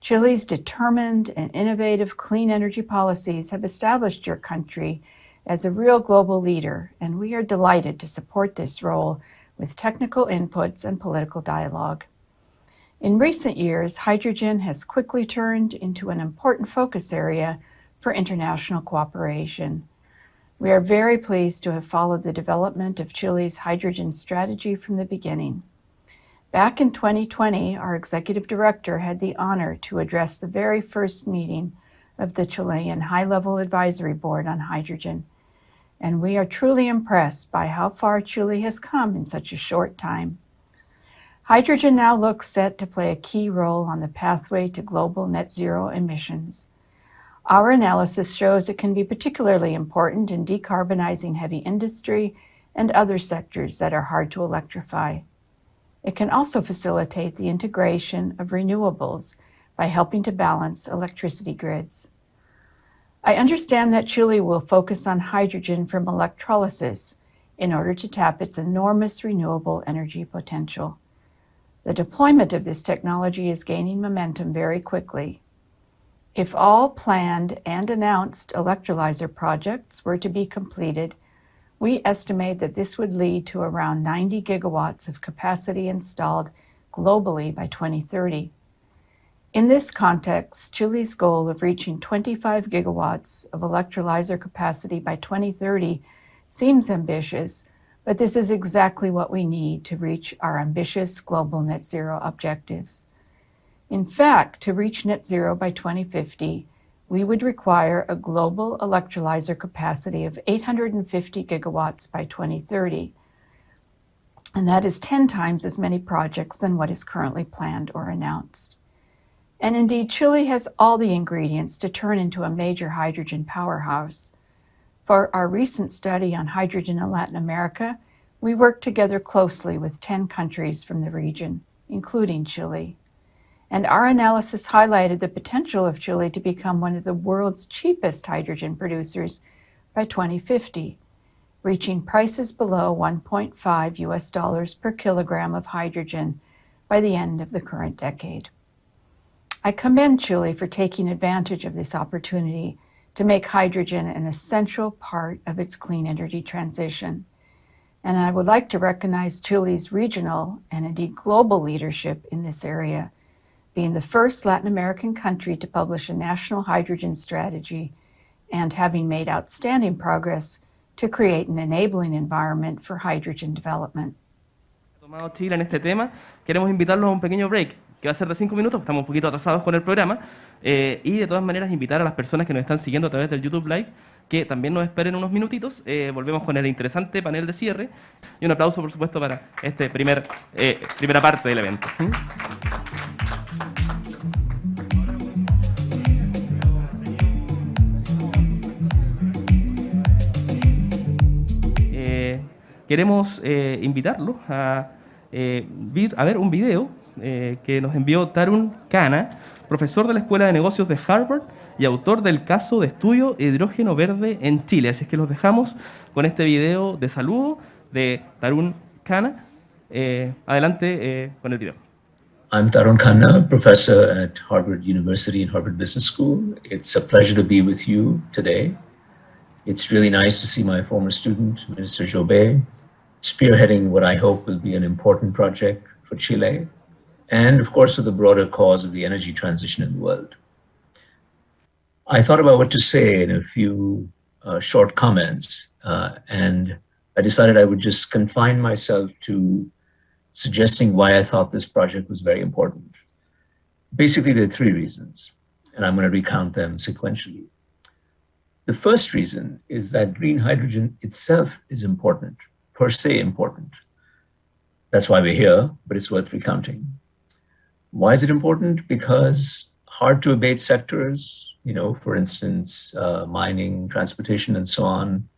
Chile's determined and innovative clean energy policies have established your country as a real global leader, and we are delighted to support this role with technical inputs and political dialogue. In recent years, hydrogen has quickly turned into an important focus area for international cooperation. We are very pleased to have followed the development of Chile's hydrogen strategy from the beginning. Back in 2020, our executive director had the honor to address the very first meeting of the Chilean High-Level Advisory Board on Hydrogen, and we are truly impressed by how far Chile has come in such a short time. Hydrogen now looks set to play a key role on the pathway to global net zero emissions. Our analysis shows it can be particularly important in decarbonizing heavy industry and other sectors that are hard to electrify. It can also facilitate the integration of renewables by helping to balance electricity grids. I understand that Chile will focus on hydrogen from electrolysis in order to tap its enormous renewable energy potential. The deployment of this technology is gaining momentum very quickly. If all planned and announced electrolyzer projects were to be completed, we estimate that this would lead to around 90 gigawatts of capacity installed globally by 2030. In this context, Chile's goal of reaching 25 gigawatts of electrolyzer capacity by 2030 seems ambitious, but this is exactly what we need to reach our ambitious global net zero objectives. In fact, to reach net zero by 2050, we would require a global electrolyzer capacity of 850 gigawatts by 2030, and that is 10 times as many projects than what is currently planned or announced. And indeed, Chile has all the ingredients to turn into a major hydrogen powerhouse. For our recent study on hydrogen in Latin America, we worked together closely with 10 countries from the region, including Chile. And our analysis highlighted the potential of Chile to become one of the world's cheapest hydrogen producers by 2050, reaching prices below $1.5 per kilogram of hydrogen by the end of the current decade. I commend Chile for taking advantage of this opportunity to make hydrogen an essential part of its clean energy transition. And I would like to recognize Chile's regional and indeed global leadership in this area, being the first Latin American country to publish a national hydrogen strategy and having made outstanding progress to create an enabling environment for hydrogen development. Tomado Chile en este tema, queremos invitarlos a un pequeño break que va a ser de 5 minutos, estamos un poquito atrasados con el programa, y de todas maneras invitar a las personas que nos están siguiendo a través del YouTube Live que también nos esperen unos minutitos. Volvemos con el interesante panel de cierre y un aplauso, por supuesto, para esta primera parte del evento. Queremos invitarlos a ver un video que nos envió Tarun Khanna, profesor de la Escuela de Negocios de Harvard y autor del caso de estudio Hidrógeno Verde en Chile. Así es que los dejamos con este video de saludo de Tarun Khanna. Adelante con el video. I'm Tarun Khanna, professor at Harvard University and Harvard Business School. It's a pleasure to be with you today. It's really nice to see my former student, Minister Jobe, spearheading what I hope will be an important project for Chile, and of course for the broader cause of the energy transition in the world. I thought about what to say in a few short comments, and I decided I would just confine myself to suggesting why I thought this project was very important. Basically, there are three reasons, and I'm going to recount them sequentially. The first reason is that green hydrogen itself is important, per se important. That's why we're here, but it's worth recounting. Why is it important? Because hard to abate sectors, for instance, mining, transportation, and so on,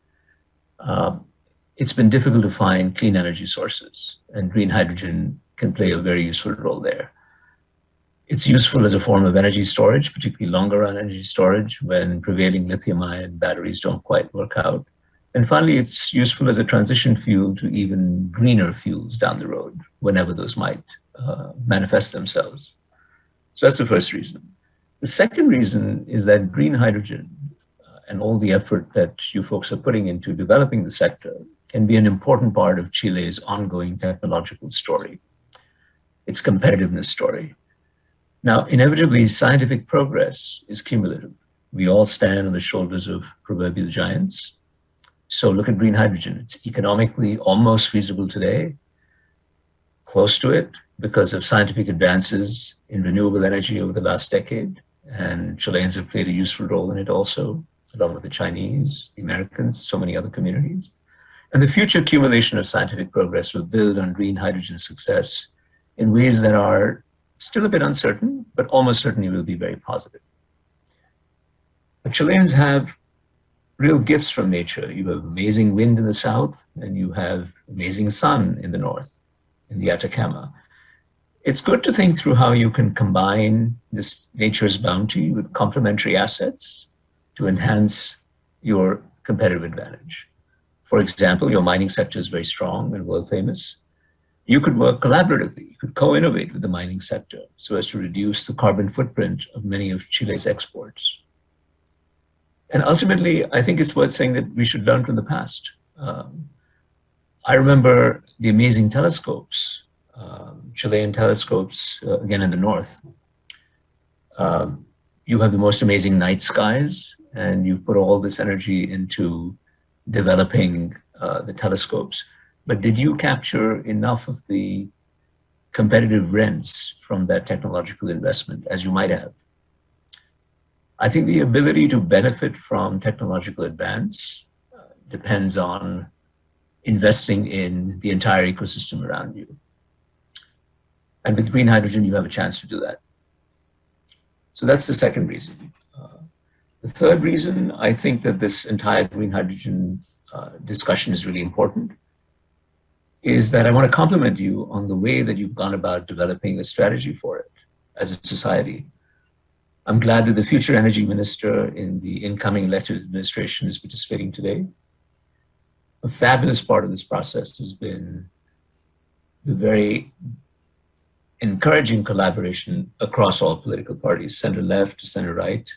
it's been difficult to find clean energy sources, and green hydrogen can play a very useful role there. It's useful as a form of energy storage, particularly longer run energy storage when prevailing lithium-ion batteries don't quite work out. And finally, it's useful as a transition fuel to even greener fuels down the road, whenever those might manifest themselves. So that's the first reason. The second reason is that green hydrogen and all the effort that you folks are putting into developing the sector can be an important part of Chile's ongoing technological story, its competitiveness story. Now, inevitably, scientific progress is cumulative. We all stand on the shoulders of proverbial giants. So look at green hydrogen. It's economically almost feasible today, close to it, because of scientific advances in renewable energy over the last decade. And Chileans have played a useful role in it also, along with the Chinese, the Americans, so many other communities. And the future accumulation of scientific progress will build on green hydrogen success in ways that are still a bit uncertain, but almost certainly will be very positive. But Chileans have real gifts from nature. You have amazing wind in the south, and you have amazing sun in the north, in the Atacama. It's good to think through how you can combine this nature's bounty with complementary assets to enhance your competitive advantage. For example, your mining sector is very strong and world famous. You could work collaboratively, you could co-innovate with the mining sector so as to reduce the carbon footprint of many of Chile's exports. And ultimately, I think it's worth saying that we should learn from the past. I remember the amazing telescopes, Chilean telescopes, again in the north. You have the most amazing night skies, and you put all this energy into developing the telescopes. But did you capture enough of the competitive rents from that technological investment as you might have? I think the ability to benefit from technological advance depends on investing in the entire ecosystem around you. And with green hydrogen, you have a chance to do that. So that's the second reason. The third reason, I think that this entire green hydrogen discussion is really important, is that I want to compliment you on the way that you've gone about developing a strategy for it as a society. I'm glad that the future energy minister in the incoming elected administration is participating today. A fabulous part of this process has been the very encouraging collaboration across all political parties, center left to center right.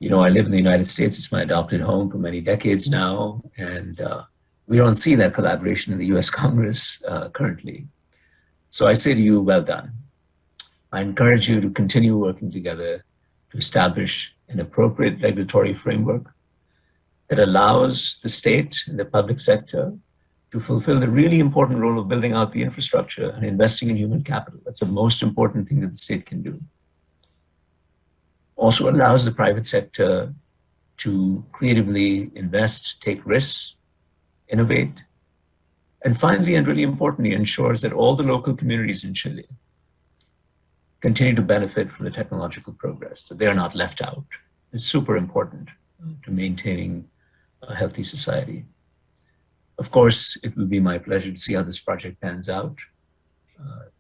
I live in the United States. It's my adopted home for many decades now. And we don't see that collaboration in the US Congress currently. So I say to you, well done. I encourage you to continue working together to establish an appropriate regulatory framework that allows the state and the public sector to fulfill the really important role of building out the infrastructure and investing in human capital. That's the most important thing that the state can do. Also allows the private sector to creatively invest, take risks, innovate, and finally, and really importantly, ensures that all the local communities in Chile continue to benefit from the technological progress, that they are not left out. It's super important to maintaining a healthy society. Of course, it will be my pleasure to see how this project pans out.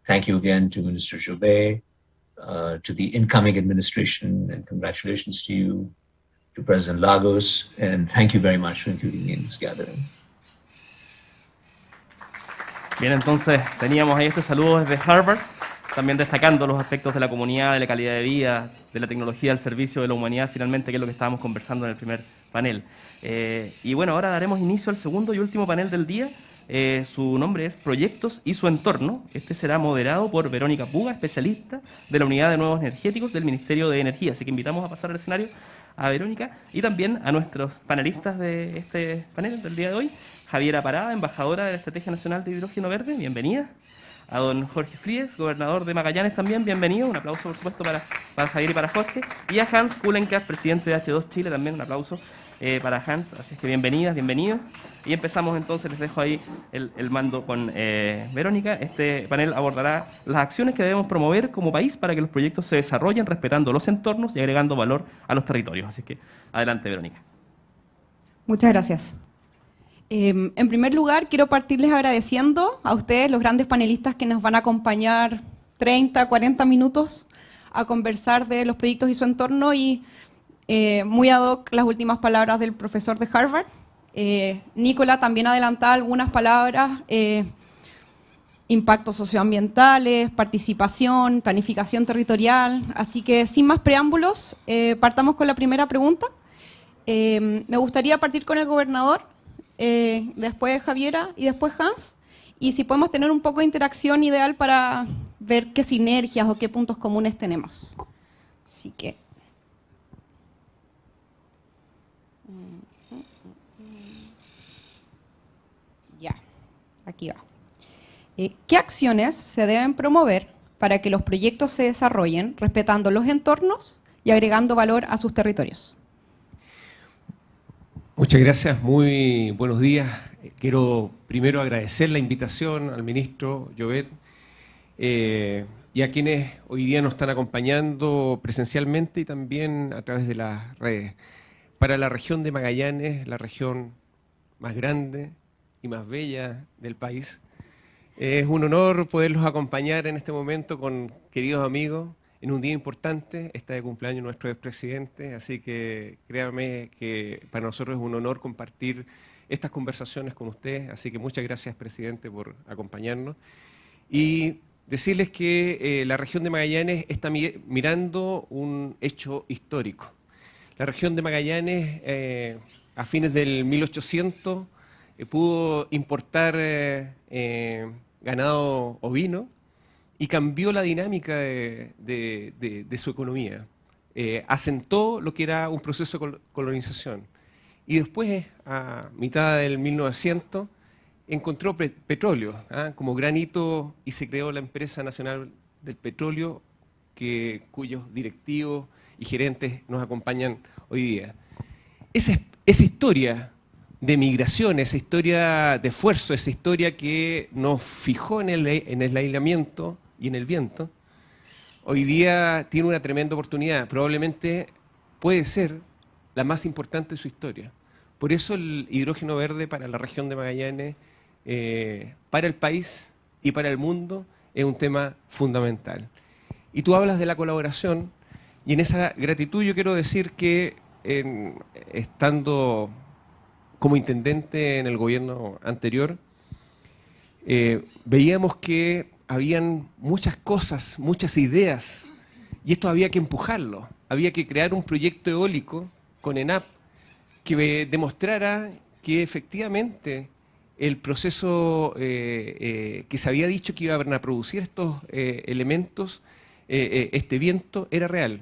Thank you again to Minister Joubert, to the incoming administration, and congratulations to you, to President Lagos, and thank you very much for including me in this gathering. Bien, entonces teníamos ahí este saludo desde Harvard, también destacando los aspectos de la comunidad, de la calidad de vida, de la tecnología al servicio de la humanidad, finalmente, que es lo que estábamos conversando en el primer panel. Y bueno, ahora daremos inicio al segundo y último panel del día. Su nombre es Proyectos y su entorno. Este será moderado por Verónica Puga, especialista de la Unidad de Nuevos Energéticos del Ministerio de Energía. Así que invitamos a pasar al escenario a Verónica y también a nuestros panelistas de este panel del día de hoy. Javiera Parada, embajadora de la Estrategia Nacional de Hidrógeno Verde, bienvenida. a don Jorge Fríes, gobernador de Magallanes también, bienvenido, un aplauso por supuesto para Javier y para Jorge, y a Hans Kulenkampff, presidente de H2 Chile, también un aplauso para Hans, así es que bienvenidas, bienvenidos. Y empezamos entonces, les dejo ahí el mando con Verónica. Este panel abordará las acciones que debemos promover como país para que los proyectos se desarrollen respetando los entornos y agregando valor a los territorios. Así que adelante, Verónica. Muchas gracias. En primer lugar, quiero partirles agradeciendo a ustedes, los grandes panelistas que nos van a acompañar 30, 40 minutos a conversar de los proyectos y su entorno, y muy ad hoc las últimas palabras del profesor de Harvard. Nicola también adelantaba algunas palabras, impactos socioambientales, participación, planificación territorial, así que sin más preámbulos, partamos con la primera pregunta. Me gustaría partir con el gobernador, después Javiera y después Hans, y si podemos tener un poco de interacción ideal para ver qué sinergias o qué puntos comunes tenemos. Así que... Ya, aquí va. ¿Qué acciones se deben promover para que los proyectos se desarrollen respetando los entornos y agregando valor a sus territorios? Muchas gracias, muy buenos días. Quiero primero agradecer la invitación al ministro Llobet y a quienes hoy día nos están acompañando presencialmente y también a través de las redes. Para la región de Magallanes, la región más grande y más bella del país, es un honor poderlos acompañar en este momento con queridos amigos en un día importante. Está de cumpleaños nuestro expresidente, así que créanme que para nosotros es un honor compartir estas conversaciones con ustedes, así que muchas gracias, presidente, por acompañarnos. Y decirles que la región de Magallanes está mirando un hecho histórico. La región de Magallanes, a fines del 1800, pudo importar ganado ovino, y cambió la dinámica de su economía. Asentó lo que era un proceso de colonización. Y después, a mitad del 1900, encontró petróleo como gran hito, y se creó la Empresa Nacional del Petróleo, cuyos directivos y gerentes nos acompañan hoy día. Esa historia de migración, esa historia de esfuerzo, esa historia que nos fijó en el aislamiento y en el viento, hoy día tiene una tremenda oportunidad. Probablemente puede ser la más importante de su historia. Por eso el hidrógeno verde para la región de Magallanes, para el país y para el mundo, es un tema fundamental. Y tú hablas de la colaboración, y en esa gratitud yo quiero decir que estando como intendente en el gobierno anterior, veíamos que habían muchas cosas, muchas ideas, y esto había que empujarlo. Había que crear un proyecto eólico con ENAP que demostrara que efectivamente el proceso que se había dicho que iban a producir estos elementos, este viento, era real.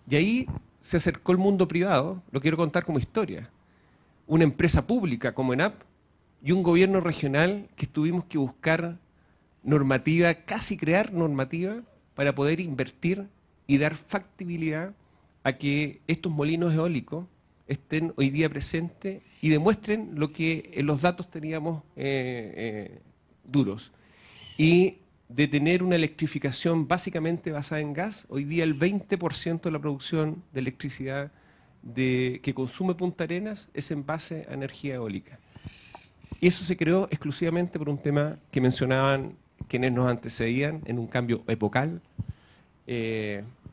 Y ahí se acercó el mundo privado, lo quiero contar como historia. Una empresa pública como ENAP y un gobierno regional que tuvimos que buscar normativa, casi crear normativa para poder invertir y dar factibilidad a que estos molinos eólicos estén hoy día presentes y demuestren lo que en los datos teníamos duros. Y de tener una electrificación básicamente basada en gas, hoy día el 20% de la producción de electricidad que consume Punta Arenas es en base a energía eólica. Y eso se creó exclusivamente por un tema que mencionaban quienes nos antecedían, en un cambio epocal,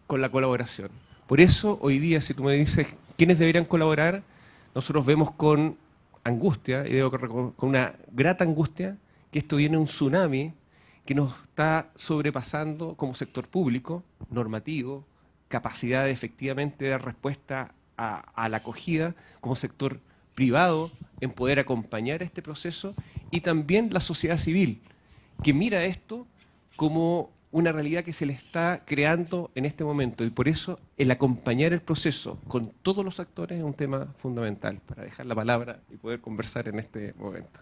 con la colaboración. Por eso, hoy día, si tú me dices quiénes deberían colaborar, nosotros vemos con angustia, y con una grata angustia, que esto viene un tsunami que nos está sobrepasando como sector público, normativo, capacidad de efectivamente dar respuesta a la acogida, como sector privado, en poder acompañar este proceso, y también la sociedad civil, que mira esto como una realidad que se le está creando en este momento, y por eso el acompañar el proceso con todos los actores es un tema fundamental, para dejar la palabra y poder conversar en este momento.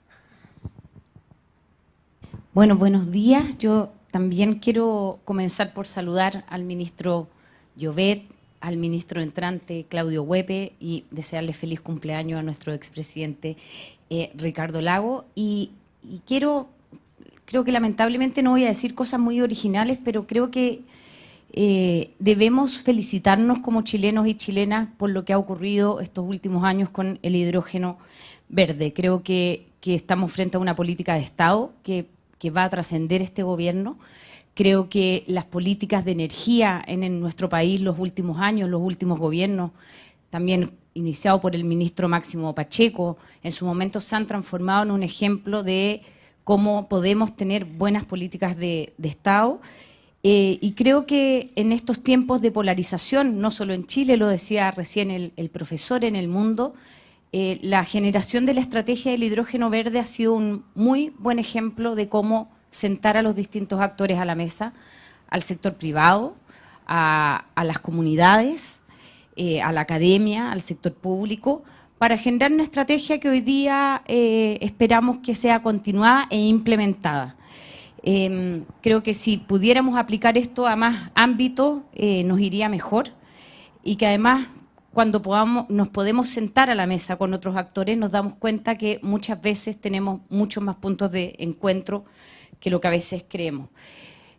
Bueno, buenos días. Yo también quiero comenzar por saludar al ministro Llobet, al ministro entrante Claudio Huepe y desearle feliz cumpleaños a nuestro expresidente Ricardo Lago. Y creo que lamentablemente no voy a decir cosas muy originales, pero creo que debemos felicitarnos como chilenos y chilenas por lo que ha ocurrido estos últimos años con el hidrógeno verde. Creo que estamos frente a una política de Estado que va a trascender este gobierno. Creo que las políticas de energía en nuestro país los últimos años, los últimos gobiernos, también iniciado por el ministro Máximo Pacheco, en su momento se han transformado en un ejemplo de cómo podemos tener buenas políticas de Estado. Y creo que en estos tiempos de polarización, no solo en Chile, lo decía recién el profesor, en el mundo, la generación de la estrategia del hidrógeno verde ha sido un muy buen ejemplo de cómo sentar a los distintos actores a la mesa, al sector privado, a las comunidades, a la academia, al sector público, para generar una estrategia que hoy día esperamos que sea continuada e implementada. Creo que si pudiéramos aplicar esto a más ámbitos nos iría mejor, y que además cuando nos podemos sentar a la mesa con otros actores nos damos cuenta que muchas veces tenemos muchos más puntos de encuentro que lo que a veces creemos.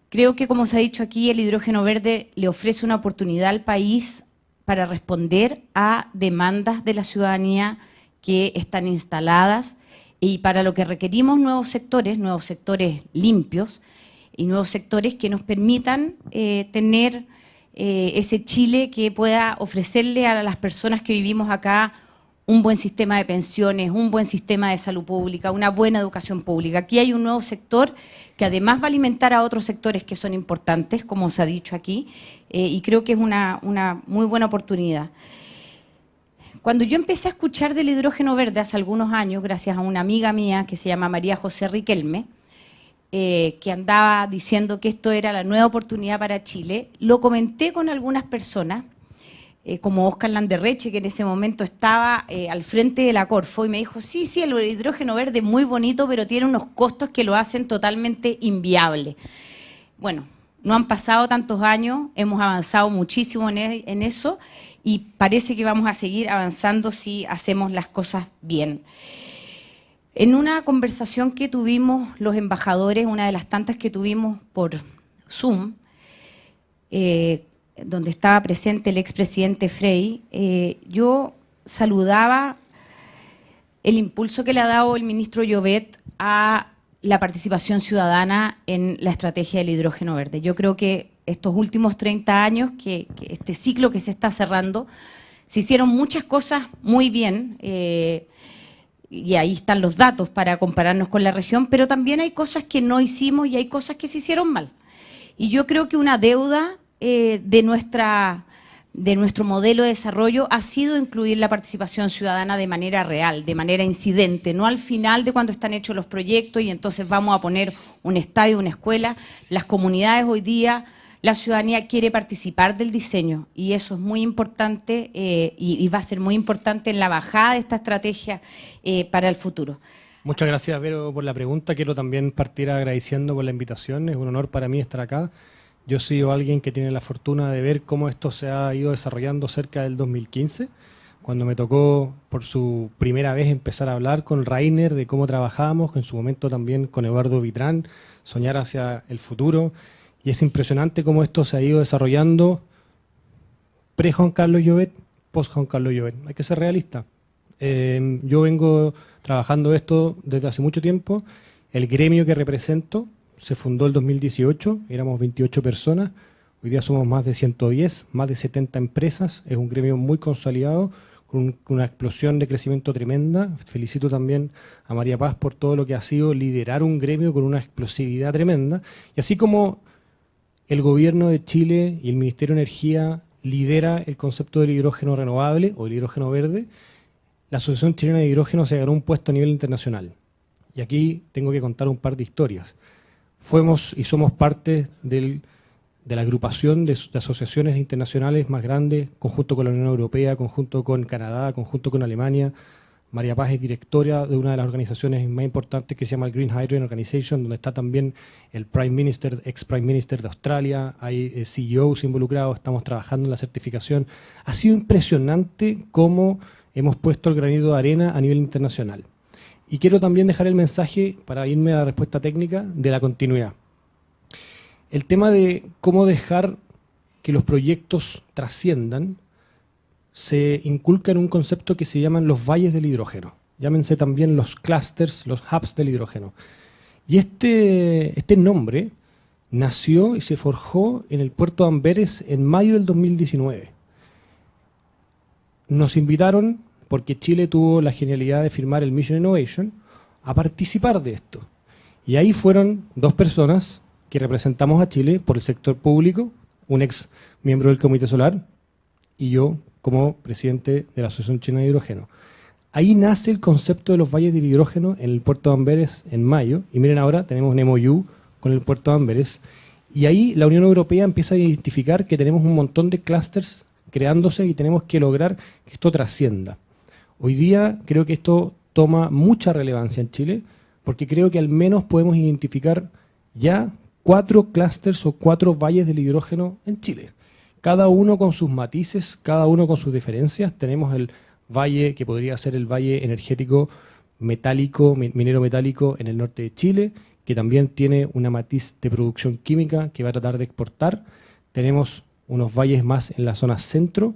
Creo que, como se ha dicho aquí, el hidrógeno verde le ofrece una oportunidad al país para responder a demandas de la ciudadanía que están instaladas, y para lo que requerimos nuevos sectores limpios y nuevos sectores que nos permitan tener ese Chile que pueda ofrecerle a las personas que vivimos acá un buen sistema de pensiones, un buen sistema de salud pública, una buena educación pública. Aquí hay un nuevo sector que además va a alimentar a otros sectores que son importantes, como se ha dicho aquí, y creo que es una muy buena oportunidad. Cuando yo empecé a escuchar del hidrógeno verde hace algunos años, gracias a una amiga mía que se llama María José Riquelme, que andaba diciendo que esto era la nueva oportunidad para Chile, lo comenté con algunas personas, como Óscar Landerreche, que en ese momento estaba al frente de la Corfo, y me dijo, sí, el hidrógeno verde es muy bonito, pero tiene unos costos que lo hacen totalmente inviable. Bueno, no han pasado tantos años, hemos avanzado muchísimo en eso, y parece que vamos a seguir avanzando si hacemos las cosas bien. En una conversación que tuvimos los embajadores, una de las tantas que tuvimos por Zoom, donde estaba presente el expresidente Frei, yo saludaba el impulso que le ha dado el ministro Llobet a la participación ciudadana en la estrategia del hidrógeno verde. Yo creo que estos últimos 30 años, que este ciclo que se está cerrando, se hicieron muchas cosas muy bien, y ahí están los datos para compararnos con la región, pero también hay cosas que no hicimos y hay cosas que se hicieron mal. Y yo creo que una deuda de nuestro modelo de desarrollo ha sido incluir la participación ciudadana de manera real, de manera incidente, no al final de cuando están hechos los proyectos y entonces vamos a poner un estadio, una escuela. Las comunidades hoy día, la ciudadanía quiere participar del diseño, y eso es muy importante, y va a ser muy importante en la bajada de esta estrategia para el futuro. Muchas gracias, Vero, por la pregunta. Quiero también partir agradeciendo por la invitación. Es un honor para mí estar acá. Yo soy alguien que tiene la fortuna de ver cómo esto se ha ido desarrollando cerca del 2015, cuando me tocó por su primera vez empezar a hablar con Rainer de cómo trabajábamos, en su momento también con Eduardo Vitrán, soñar hacia el futuro. Y es impresionante cómo esto se ha ido desarrollando pre-Juan Carlos Llobet, post-Juan Carlos Llobet. Hay que ser realista. Yo vengo trabajando esto desde hace mucho tiempo. El gremio que represento se fundó el 2018, éramos 28 personas. Hoy día somos más de 110, más de 70 empresas. Es un gremio muy consolidado, con una explosión de crecimiento tremenda. Felicito también a María Paz por todo lo que ha sido liderar un gremio con una explosividad tremenda. Y así como el gobierno de Chile y el Ministerio de Energía lidera el concepto del hidrógeno renovable o el hidrógeno verde, la Asociación Chilena de Hidrógeno se ganó un puesto a nivel internacional. Y aquí tengo que contar un par de historias. Fuimos y somos parte de la agrupación de asociaciones internacionales más grandes, conjunto con la Unión Europea, conjunto con Canadá, conjunto con Alemania, María Paz es directora de una de las organizaciones más importantes que se llama el Green Hydrogen Organization, donde está también el Prime Minister, ex Prime Minister de Australia, hay CEOs involucrados, estamos trabajando en la certificación. Ha sido impresionante cómo hemos puesto el granito de arena a nivel internacional. Y quiero también dejar el mensaje, para irme a la respuesta técnica, de la continuidad. El tema de cómo dejar que los proyectos trasciendan se inculca en un concepto que se llaman los valles del hidrógeno. Llámense también los clusters, los hubs del hidrógeno. Y este nombre nació y se forjó en el puerto de Amberes en mayo del 2019. Nos invitaron, porque Chile tuvo la genialidad de firmar el Mission Innovation, a participar de esto. Y ahí fueron 2 personas que representamos a Chile por el sector público, un ex miembro del Comité Solar y yo como presidente de la Asociación Chilena de Hidrógeno. Ahí nace el concepto de los valles del hidrógeno en el puerto de Amberes en mayo, y miren ahora, tenemos un MOU con el puerto de Amberes, y ahí la Unión Europea empieza a identificar que tenemos un montón de clústeres creándose y tenemos que lograr que esto trascienda. Hoy día creo que esto toma mucha relevancia en Chile, porque creo que al menos podemos identificar ya 4 clústeres o 4 valles del hidrógeno en Chile. Cada uno con sus matices, cada uno con sus diferencias. Tenemos el valle que podría ser el valle energético metálico, minero metálico en el norte de Chile, que también tiene una matiz de producción química que va a tratar de exportar. Tenemos unos valles más en la zona centro,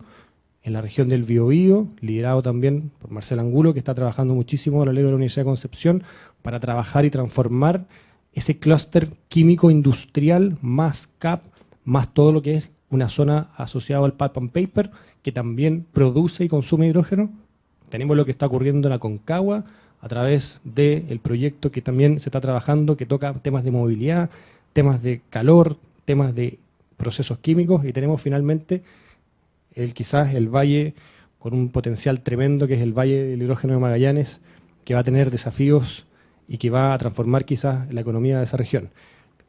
en la región del Biobío, liderado también por Marcelo Angulo, que está trabajando muchísimo en la ley de la Universidad de Concepción para trabajar y transformar ese clúster químico industrial más CAP, más todo lo que es una zona asociada al pulp and paper, que también produce y consume hidrógeno. Tenemos lo que está ocurriendo en la Concagua, a través del proyecto que también se está trabajando, que toca temas de movilidad, temas de calor, temas de procesos químicos, y tenemos finalmente quizás el valle con un potencial tremendo, que es el Valle del Hidrógeno de Magallanes, que va a tener desafíos y que va a transformar quizás la economía de esa región.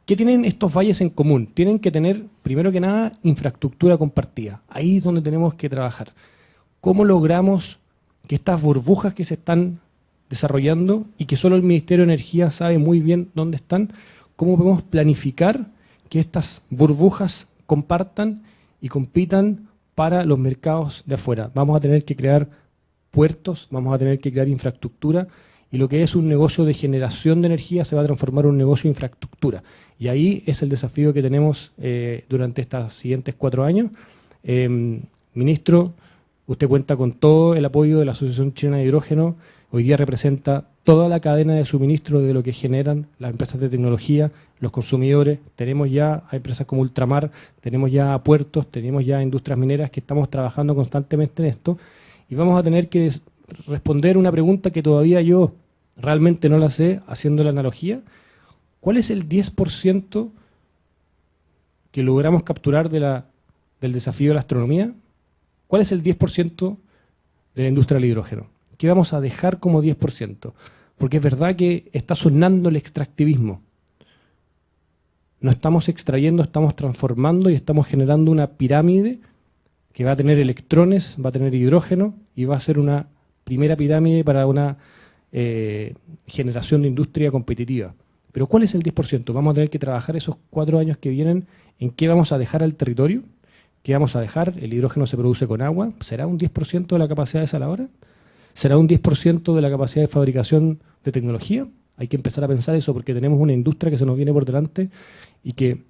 ¿Qué tienen estos valles en común? Tienen que tener, primero que nada, infraestructura compartida. Ahí es donde tenemos que trabajar. ¿Cómo logramos que estas burbujas que se están desarrollando y que solo el Ministerio de Energía sabe muy bien dónde están, cómo podemos planificar que estas burbujas compartan y compitan para los mercados de afuera? Vamos a tener que crear puertos, vamos a tener que crear infraestructura, y lo que es un negocio de generación de energía se va a transformar en un negocio de infraestructura. Y ahí es el desafío que tenemos durante estos siguientes 4 años. Ministro, usted cuenta con todo el apoyo de la Asociación Chilena de Hidrógeno. Hoy día representa toda la cadena de suministro de lo que generan las empresas de tecnología, los consumidores. Tenemos ya a empresas como Ultramar, tenemos ya a puertos, tenemos ya a industrias mineras que estamos trabajando constantemente en esto. Y vamos a tener que responder una pregunta que todavía yo realmente no la sé, haciendo la analogía. ¿Cuál es el 10% que logramos capturar del desafío de la astronomía? ¿Cuál es el 10% de la industria del hidrógeno? ¿Qué vamos a dejar como 10%? Porque es verdad que está sonando el extractivismo. No estamos extrayendo, estamos transformando y estamos generando una pirámide que va a tener electrones, va a tener hidrógeno y va a ser una primera pirámide para una generación de industria competitiva. Pero ¿cuál es el 10%? Vamos a tener que trabajar esos 4 años que vienen en qué vamos a dejar al territorio, qué vamos a dejar. El hidrógeno se produce con agua. ¿Será un 10% de la capacidad desaladora? ¿Será un 10% de la capacidad de fabricación de tecnología? Hay que empezar a pensar eso, porque tenemos una industria que se nos viene por delante y que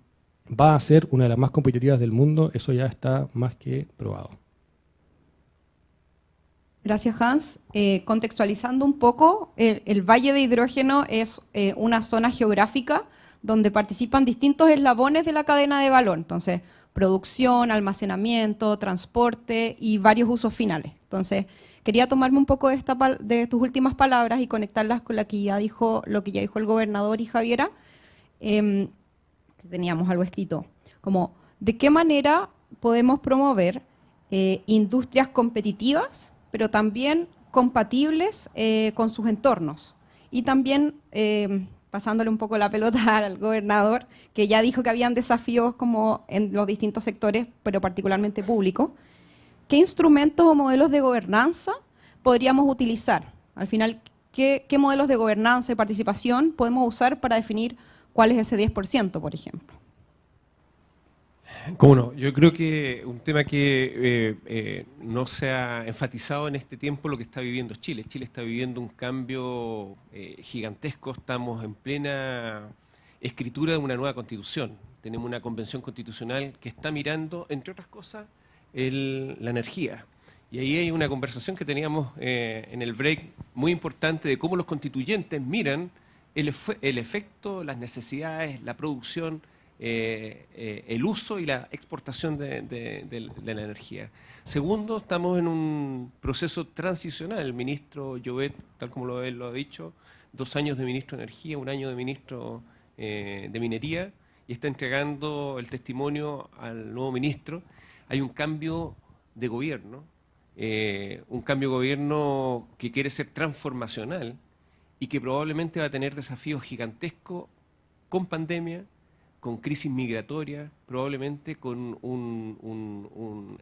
va a ser una de las más competitivas del mundo. Eso ya está más que probado. Gracias, Hans. Contextualizando un poco, el Valle de Hidrógeno es una zona geográfica donde participan distintos eslabones de la cadena de valor. Entonces, producción, almacenamiento, transporte y varios usos finales. Entonces, quería tomarme un poco de tus últimas palabras y conectarlas con lo que ya dijo el gobernador y Javiera. Teníamos algo escrito, como de qué manera podemos promover industrias competitivas, pero también compatibles con sus entornos. Y también, pasándole un poco la pelota al gobernador, que ya dijo que habían desafíos como en los distintos sectores, pero particularmente públicos. ¿Qué instrumentos o modelos de gobernanza podríamos utilizar Al final, ¿qué modelos de gobernanza y participación podemos usar para definir cuál es ese 10%, por ejemplo? ¿Cómo no? Yo creo que un tema que no se ha enfatizado en este tiempo lo que está viviendo Chile. Chile está viviendo un cambio gigantesco, estamos en plena escritura de una nueva constitución. Tenemos una convención constitucional que está mirando, entre otras cosas, la energía. Y ahí hay una conversación que teníamos en el break muy importante de cómo los constituyentes miran el efecto, las necesidades, la producción, el uso y la exportación de la energía. Segundo, estamos en un proceso transicional. El ministro Llobet, tal como él lo ha dicho, 2 años de ministro de Energía, 1 año de ministro de Minería, y está entregando el testimonio al nuevo ministro. Hay un cambio de gobierno, que quiere ser transformacional y que probablemente va a tener desafíos gigantescos con pandemia, con crisis migratoria, probablemente con un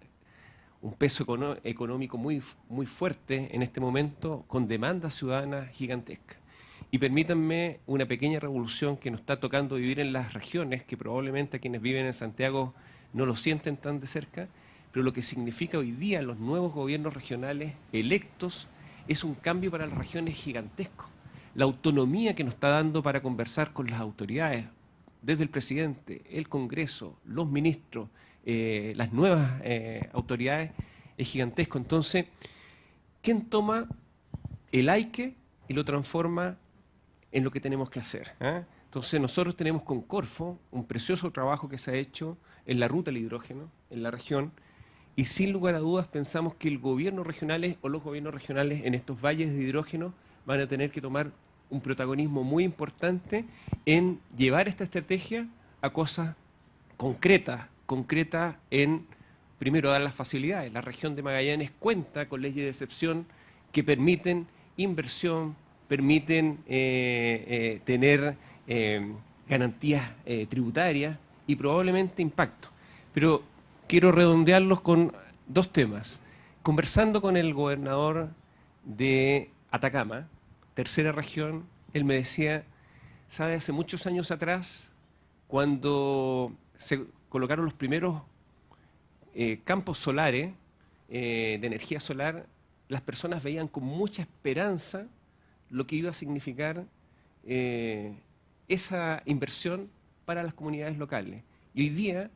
peso económico muy fuerte en este momento, con demandas ciudadanas gigantescas. Y permítanme una pequeña revolución que nos está tocando vivir en las regiones, que probablemente a quienes viven en Santiago no lo sienten tan de cerca, pero lo que significa hoy día los nuevos gobiernos regionales electos es un cambio para las regiones gigantesco. La autonomía que nos está dando para conversar con las autoridades, desde el presidente, el Congreso, los ministros, las nuevas autoridades, es gigantesco. Entonces, ¿quién toma el hay que y lo transforma en lo que tenemos que hacer? Entonces, nosotros tenemos con Corfo un precioso trabajo que se ha hecho en la ruta del hidrógeno, en la región, y sin lugar a dudas pensamos que los gobiernos regionales en estos valles de hidrógeno van a tener que tomar un protagonismo muy importante en llevar esta estrategia a cosas concretas en, primero, dar las facilidades. La región de Magallanes cuenta con leyes de excepción que permiten inversión, permiten tener garantías tributarias y probablemente impacto. Pero quiero redondearlos con 2 temas. Conversando con el gobernador de Atacama, tercera región, él me decía, ¿sabe? Hace muchos años atrás, cuando se colocaron los primeros campos solares de energía solar, las personas veían con mucha esperanza lo que iba a significar esa inversión para las comunidades locales. Y hoy día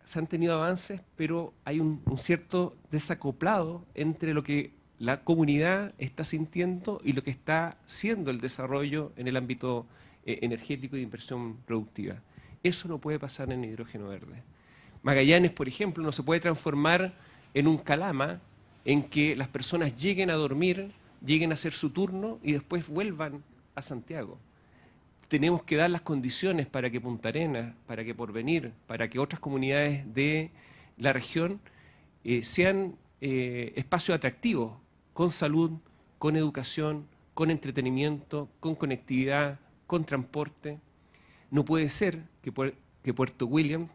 se han tenido avances, pero hay un cierto desacoplado entre lo que la comunidad está sintiendo y lo que está siendo el desarrollo en el ámbito energético y de inversión productiva. Eso no puede pasar en hidrógeno verde. Magallanes, por ejemplo, no se puede transformar en un calama en que las personas lleguen a dormir, lleguen a hacer su turno y después vuelvan a Santiago. Tenemos que dar las condiciones para que Punta Arenas, para que Porvenir, para que otras comunidades de la región sean espacios atractivos, con salud, con educación, con entretenimiento, con conectividad, con transporte. No puede ser que Puerto William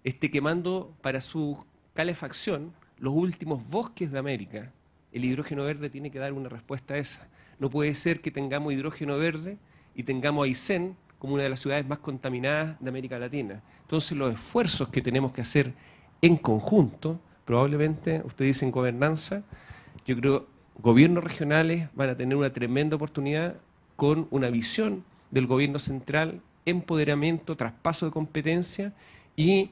esté quemando para su calefacción los últimos bosques de América. El hidrógeno verde tiene que dar una respuesta a esa. No puede ser que tengamos hidrógeno verde y tengamos a Aysén como una de las ciudades más contaminadas de América Latina. Entonces, los esfuerzos que tenemos que hacer en conjunto, probablemente, usted dice en gobernanza, yo creo gobiernos regionales van a tener una tremenda oportunidad con una visión del gobierno central, empoderamiento, traspaso de competencia y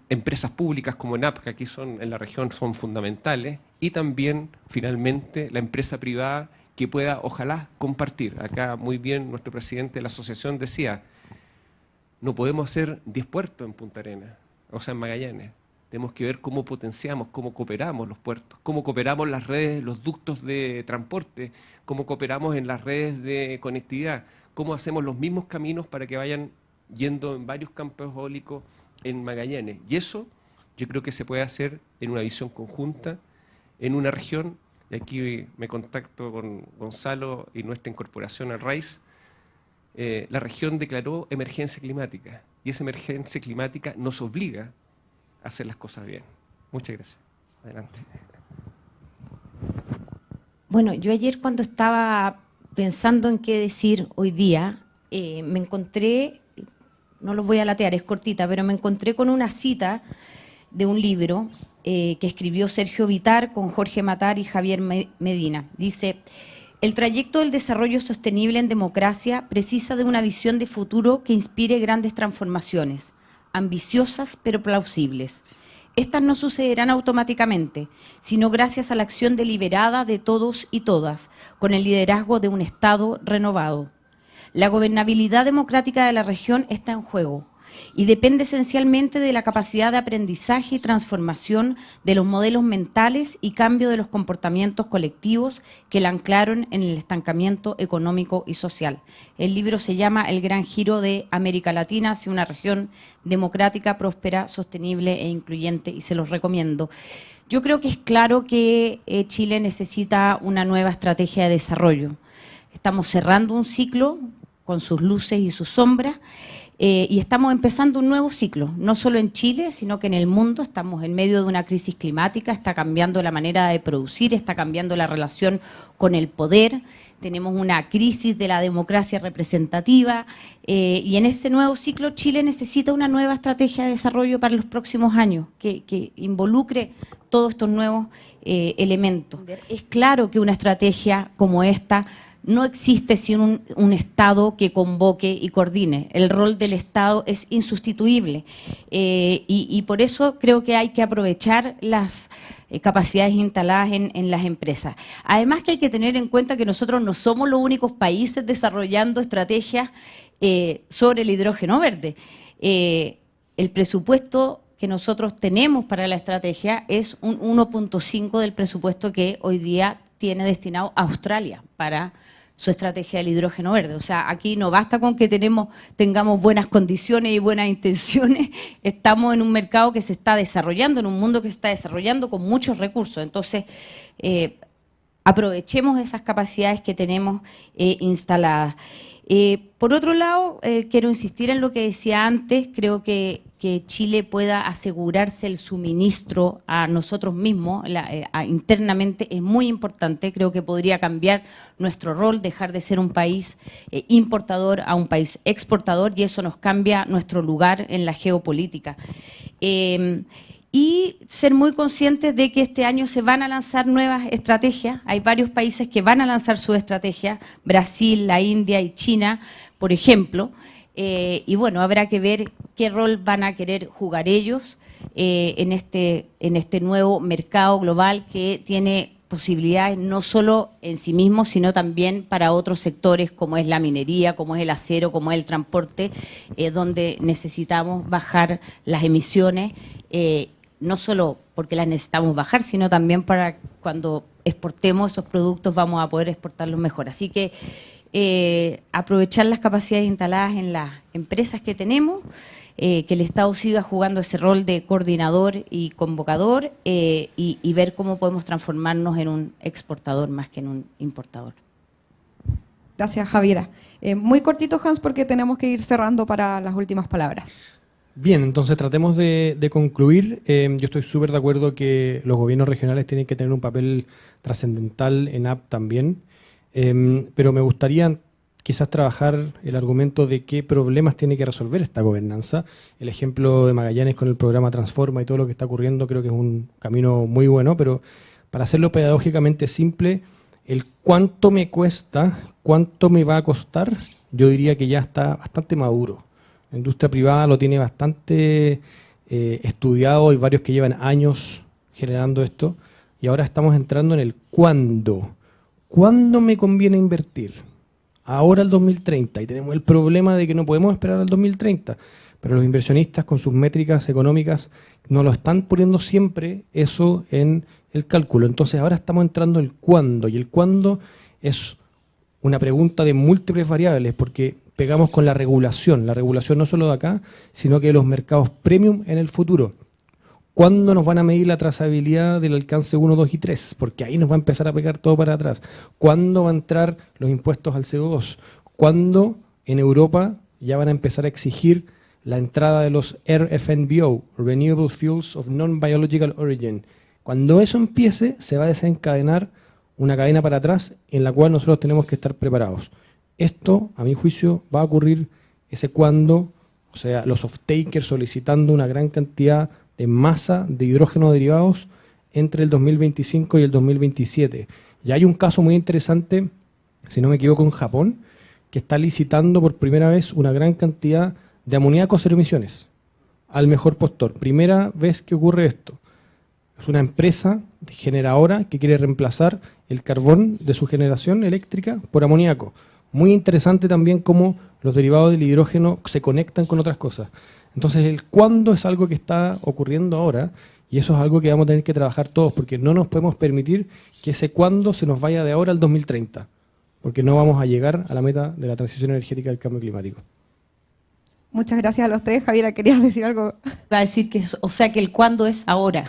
empresas públicas como ENAP, que aquí en la región son fundamentales, y también, finalmente, la empresa privada que pueda, ojalá, compartir. Acá muy bien nuestro presidente de la asociación decía, no podemos hacer 10 puertos en Punta Arenas, o sea, en Magallanes. Tenemos que ver cómo potenciamos, cómo cooperamos los puertos, cómo cooperamos las redes, los ductos de transporte, cómo cooperamos en las redes de conectividad, cómo hacemos los mismos caminos para que vayan yendo en varios campos eólicos en Magallanes. Y eso yo creo que se puede hacer en una visión conjunta, en una región, y aquí me contacto con Gonzalo y nuestra incorporación al RAIS. La región declaró emergencia climática, y esa emergencia climática nos obliga a hacer las cosas bien. Muchas gracias. Adelante. Bueno, yo ayer cuando estaba pensando en qué decir hoy día, me encontré, no los voy a latear, es cortita, pero me encontré con una cita de un libro que escribió Sergio Vitar con Jorge Matar y Javier Medina. Dice: el trayecto del desarrollo sostenible en democracia precisa de una visión de futuro que inspire grandes transformaciones, ambiciosas pero plausibles. Estas no sucederán automáticamente, sino gracias a la acción deliberada de todos y todas, con el liderazgo de un Estado renovado. La gobernabilidad democrática de la región está en juego y depende esencialmente de la capacidad de aprendizaje y transformación de los modelos mentales y cambio de los comportamientos colectivos que la anclaron en el estancamiento económico y social. El libro se llama El gran giro de América Latina hacia una región democrática, próspera, sostenible e incluyente, y se los recomiendo. Yo creo que es claro que Chile necesita una nueva estrategia de desarrollo. Estamos cerrando un ciclo con sus luces y sus sombras, y estamos empezando un nuevo ciclo, no solo en Chile, sino que en el mundo. Estamos en medio de una crisis climática, está cambiando la manera de producir, está cambiando la relación con el poder, tenemos una crisis de la democracia representativa, y en ese nuevo ciclo Chile necesita una nueva estrategia de desarrollo para los próximos años, que involucre todos estos nuevos elementos. Es claro que una estrategia como esta no existe sin un Estado que convoque y coordine. El rol del Estado es insustituible, y por eso creo que hay que aprovechar las capacidades instaladas en las empresas. Además que hay que tener en cuenta que nosotros no somos los únicos países desarrollando estrategias sobre el hidrógeno verde. El presupuesto que nosotros tenemos para la estrategia es un 1.5 del presupuesto que hoy día tiene destinado a Australia para su estrategia del hidrógeno verde. O sea, aquí no basta con que tengamos buenas condiciones y buenas intenciones, estamos en un mercado que se está desarrollando, en un mundo que se está desarrollando con muchos recursos. Entonces, aprovechemos esas capacidades que tenemos instaladas. Por otro lado, quiero insistir en lo que decía antes. Creo que Chile pueda asegurarse el suministro a nosotros mismos internamente es muy importante. Creo que podría cambiar nuestro rol, dejar de ser un país importador a un país exportador, y eso nos cambia nuestro lugar en la geopolítica. Y ser muy conscientes de que este año se van a lanzar nuevas estrategias. Hay varios países que van a lanzar su estrategia, Brasil, la India y China, por ejemplo, y bueno, habrá que ver qué rol van a querer jugar ellos en este nuevo mercado global que tiene posibilidades no solo en sí mismo, sino también para otros sectores como es la minería, como es el acero, como es el transporte, donde necesitamos bajar las emisiones, no solo porque las necesitamos bajar, sino también para cuando exportemos esos productos vamos a poder exportarlos mejor. Así que aprovechar las capacidades instaladas en las empresas que tenemos, que el Estado siga jugando ese rol de coordinador y convocador, y ver cómo podemos transformarnos en un exportador más que en un importador. Gracias, Javiera. Muy cortito, Hans, porque tenemos que ir cerrando para las últimas palabras. Bien, entonces tratemos de concluir. Yo estoy súper de acuerdo que los gobiernos regionales tienen que tener un papel trascendental en AP también, pero me gustaría quizás trabajar el argumento de qué problemas tiene que resolver esta gobernanza. El ejemplo de Magallanes con el programa Transforma y todo lo que está ocurriendo creo que es un camino muy bueno, pero para hacerlo pedagógicamente simple, el cuánto me cuesta, cuánto me va a costar, yo diría que ya está bastante maduro. La industria privada lo tiene bastante estudiado, hay varios que llevan años generando esto, y ahora estamos entrando en el cuándo. ¿Cuándo me conviene invertir? Ahora el 2030, y tenemos el problema de que no podemos esperar al 2030, pero los inversionistas con sus métricas económicas no lo están poniendo siempre eso en el cálculo. Entonces ahora estamos entrando en el cuándo, y el cuándo es una pregunta de múltiples variables, porque pegamos con la regulación no solo de acá, sino que de los mercados premium en el futuro. ¿Cuándo nos van a medir la trazabilidad del alcance 1, 2 y 3? Porque ahí nos va a empezar a pegar todo para atrás. ¿Cuándo van a entrar los impuestos al CO2? ¿Cuándo en Europa ya van a empezar a exigir la entrada de los RFNBO, Renewable Fuels of Non-Biological Origin? Cuando eso empiece, se va a desencadenar una cadena para atrás en la cual nosotros tenemos que estar preparados. Esto, a mi juicio, va a ocurrir ese cuando, o sea, los off-takers solicitando una gran cantidad de masa de hidrógeno derivados entre el 2025 y el 2027. Y hay un caso muy interesante, si no me equivoco, en Japón, que está licitando por primera vez una gran cantidad de amoníaco cero emisiones al mejor postor. Primera vez que ocurre esto. Es una empresa generadora que quiere reemplazar el carbón de su generación eléctrica por amoníaco. Muy interesante también cómo los derivados del hidrógeno se conectan con otras cosas. Entonces, el cuándo es algo que está ocurriendo ahora, y eso es algo que vamos a tener que trabajar todos, porque no nos podemos permitir que ese cuándo se nos vaya de ahora al 2030, porque no vamos a llegar a la meta de la transición energética del cambio climático. Muchas gracias a los tres. Javiera, ¿querías decir algo? Va a decir que, o sea, que el cuándo es ahora.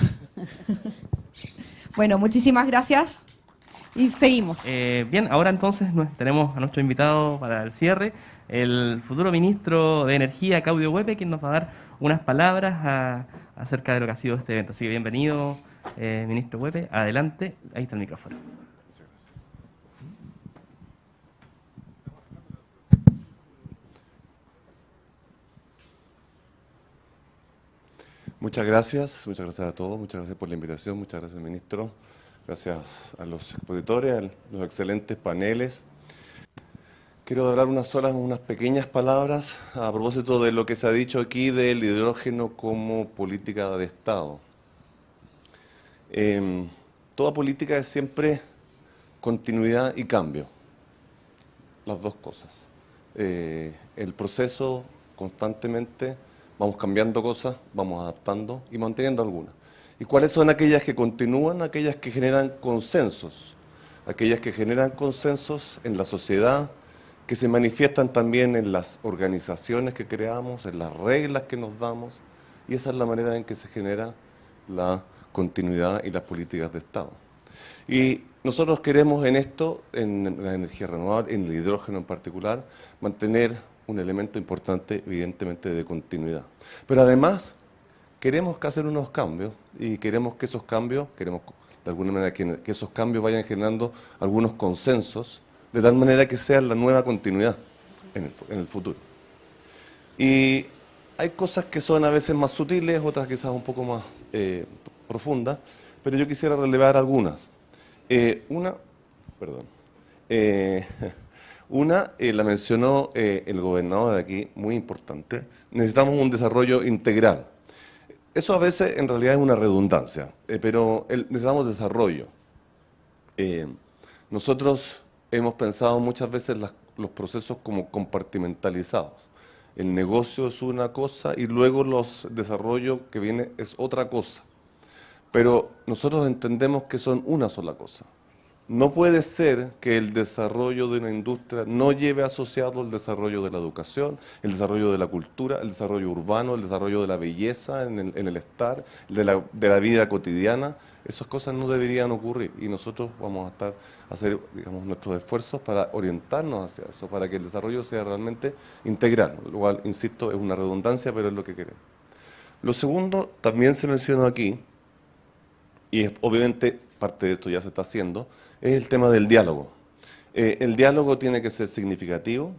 Bueno, muchísimas gracias y seguimos. Bien, ahora entonces tenemos a nuestro invitado para el cierre, el futuro ministro de Energía, Claudio Huepe, quien nos va a dar unas palabras acerca de lo que ha sido este evento. Así que bienvenido, ministro Huepe. Adelante, ahí está el micrófono. Muchas gracias a todos, muchas gracias por la invitación, muchas gracias, ministro, gracias a los expositores, a los excelentes paneles. Quiero hablar unas pequeñas palabras a propósito de lo que se ha dicho aquí del hidrógeno como política de Estado. Toda política es siempre continuidad y cambio, las dos cosas. El proceso constantemente vamos cambiando cosas, vamos adaptando y manteniendo algunas. ¿Y cuáles son aquellas que continúan? Aquellas que generan consensos. Aquellas que generan consensos en la sociedad, que se manifiestan también en las organizaciones que creamos, en las reglas que nos damos. Y esa es la manera en que se genera la continuidad y las políticas de Estado. Y nosotros queremos en esto, en la energía renovable, en el hidrógeno en particular, mantener un elemento importante, evidentemente, de continuidad. Pero además, queremos hacer unos cambios, y queremos que esos cambios, de alguna manera que esos cambios vayan generando algunos consensos, de tal manera que sea la nueva continuidad en el futuro. Y hay cosas que son a veces más sutiles, otras quizás un poco más profundas, pero yo quisiera relevar algunas. Una la mencionó el gobernador de aquí, muy importante. Necesitamos un desarrollo integral. Eso a veces en realidad es una redundancia, pero necesitamos desarrollo. Nosotros hemos pensado muchas veces los procesos como compartimentalizados. El negocio es una cosa y luego los desarrollo que viene es otra cosa. Pero nosotros entendemos que son una sola cosa. No puede ser que el desarrollo de una industria no lleve asociado el desarrollo de la educación, el desarrollo de la cultura, el desarrollo urbano, el desarrollo de la belleza en el estar, de la vida cotidiana. Esas cosas no deberían ocurrir y nosotros vamos a hacer, digamos, nuestros esfuerzos para orientarnos hacia eso, para que el desarrollo sea realmente integral, lo cual, insisto, es una redundancia, pero es lo que queremos. Lo segundo, también se mencionó aquí, y obviamente parte de esto ya se está haciendo, es el tema del diálogo. El diálogo tiene que ser significativo,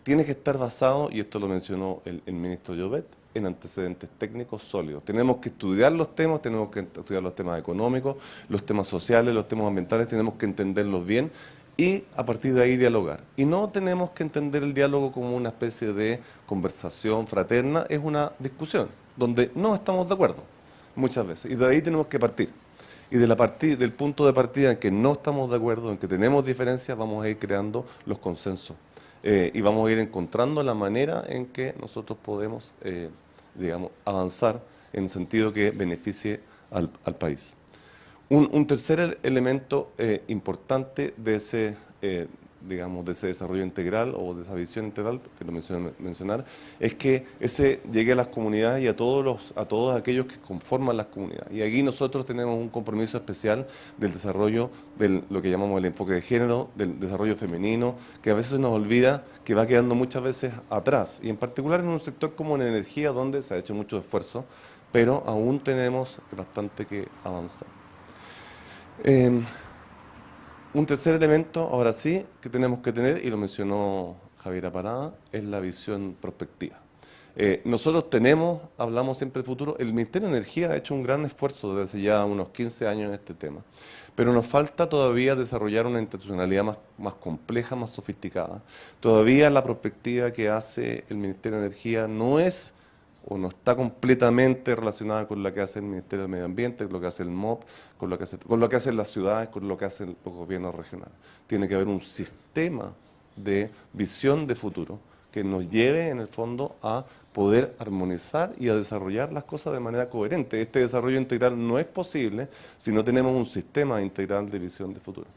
tiene que estar basado, y esto lo mencionó el ministro Llobet, en antecedentes técnicos sólidos. Tenemos que estudiar los temas, tenemos que estudiar los temas económicos, los temas sociales, los temas ambientales, tenemos que entenderlos bien y a partir de ahí dialogar. Y no tenemos que entender el diálogo como una especie de conversación fraterna, es una discusión donde no estamos de acuerdo muchas veces y de ahí tenemos que partir. Y del punto de partida en que no estamos de acuerdo, en que tenemos diferencias, vamos a ir creando los consensos. Y vamos a ir encontrando la manera en que nosotros podemos, digamos, avanzar en el sentido que beneficie al país. Un tercer elemento importante de ese, digamos, de ese desarrollo integral o de esa visión integral, que lo mencionar, es que ese llegue a las comunidades y a todos aquellos que conforman las comunidades. Y aquí nosotros tenemos un compromiso especial del desarrollo de lo que llamamos el enfoque de género, del desarrollo femenino, que a veces nos olvida que va quedando muchas veces atrás, y en particular en un sector como en energía, donde se ha hecho mucho esfuerzo, pero aún tenemos bastante que avanzar. Un tercer elemento, ahora sí, que tenemos que tener, y lo mencionó Javiera Parada, es la visión prospectiva. Nosotros hablamos siempre del futuro. El Ministerio de Energía ha hecho un gran esfuerzo desde hace ya unos 15 años en este tema, pero nos falta todavía desarrollar una institucionalidad más compleja, más sofisticada. Todavía la prospectiva que hace el Ministerio de Energía no es o no está completamente relacionada con lo que hace el Ministerio de Medio Ambiente, con lo que hace el MOP, con lo que hacen las ciudades, con lo que hacen los gobiernos regionales. Tiene que haber un sistema de visión de futuro que nos lleve en el fondo a poder armonizar y a desarrollar las cosas de manera coherente. Este desarrollo integral no es posible si no tenemos un sistema integral de visión de futuro,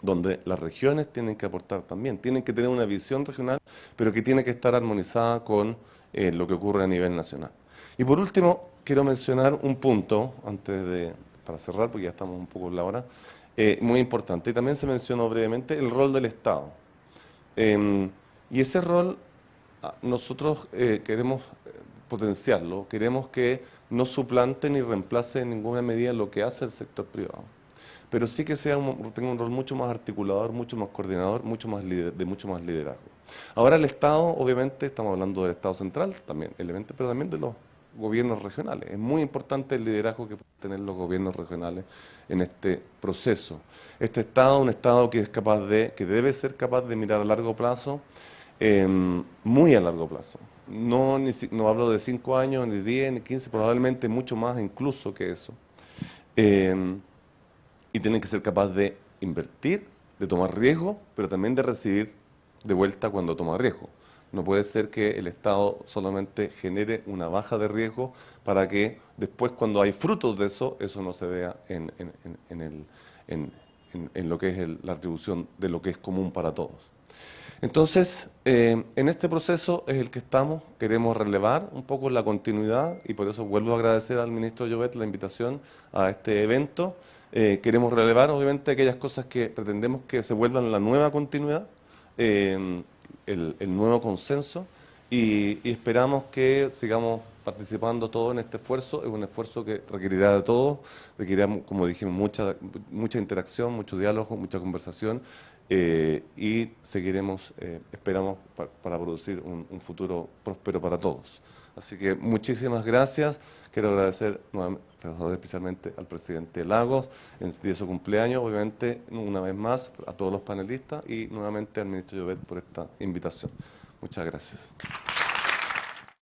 donde las regiones tienen que aportar también, tienen que tener una visión regional, pero que tiene que estar armonizada con lo que ocurre a nivel nacional. Y por último, quiero mencionar un punto, para cerrar, porque ya estamos un poco en la hora, muy importante, y también se mencionó brevemente el rol del Estado. Y ese rol nosotros queremos potenciarlo, queremos que no suplante ni reemplace en ninguna medida lo que hace el sector privado, pero sí que tenga un rol mucho más articulador, mucho más coordinador, de mucho más liderazgo. Ahora el Estado, obviamente, estamos hablando del Estado central, también, pero también de los gobiernos regionales. Es muy importante el liderazgo que pueden tener los gobiernos regionales en este proceso. Este Estado, un Estado que debe ser capaz de mirar a largo plazo, muy a largo plazo. No hablo de 5 años, ni 10, ni 15, probablemente mucho más incluso que eso. Y tienen que ser capaz de invertir, de tomar riesgo, pero también de recibir de vuelta cuando toma riesgo. No puede ser que el Estado solamente genere una baja de riesgo para que después, cuando hay frutos de eso, eso no se vea en lo que es la atribución de lo que es común para todos. Entonces, en este proceso es el que estamos, queremos relevar un poco la continuidad y por eso vuelvo a agradecer al ministro Llobet la invitación a este evento. Queremos relevar obviamente aquellas cosas que pretendemos que se vuelvan la nueva continuidad, el nuevo consenso y esperamos que sigamos participando todos en este esfuerzo. Es un esfuerzo que requerirá de todos, requerirá, como dijimos, mucha interacción, mucho diálogo, mucha conversación y seguiremos, esperamos, para producir un futuro próspero para todos. Así que muchísimas gracias. Quiero agradecer especialmente al presidente Lagos en su cumpleaños, obviamente una vez más a todos los panelistas y nuevamente al ministro Llobet por esta invitación. Muchas gracias.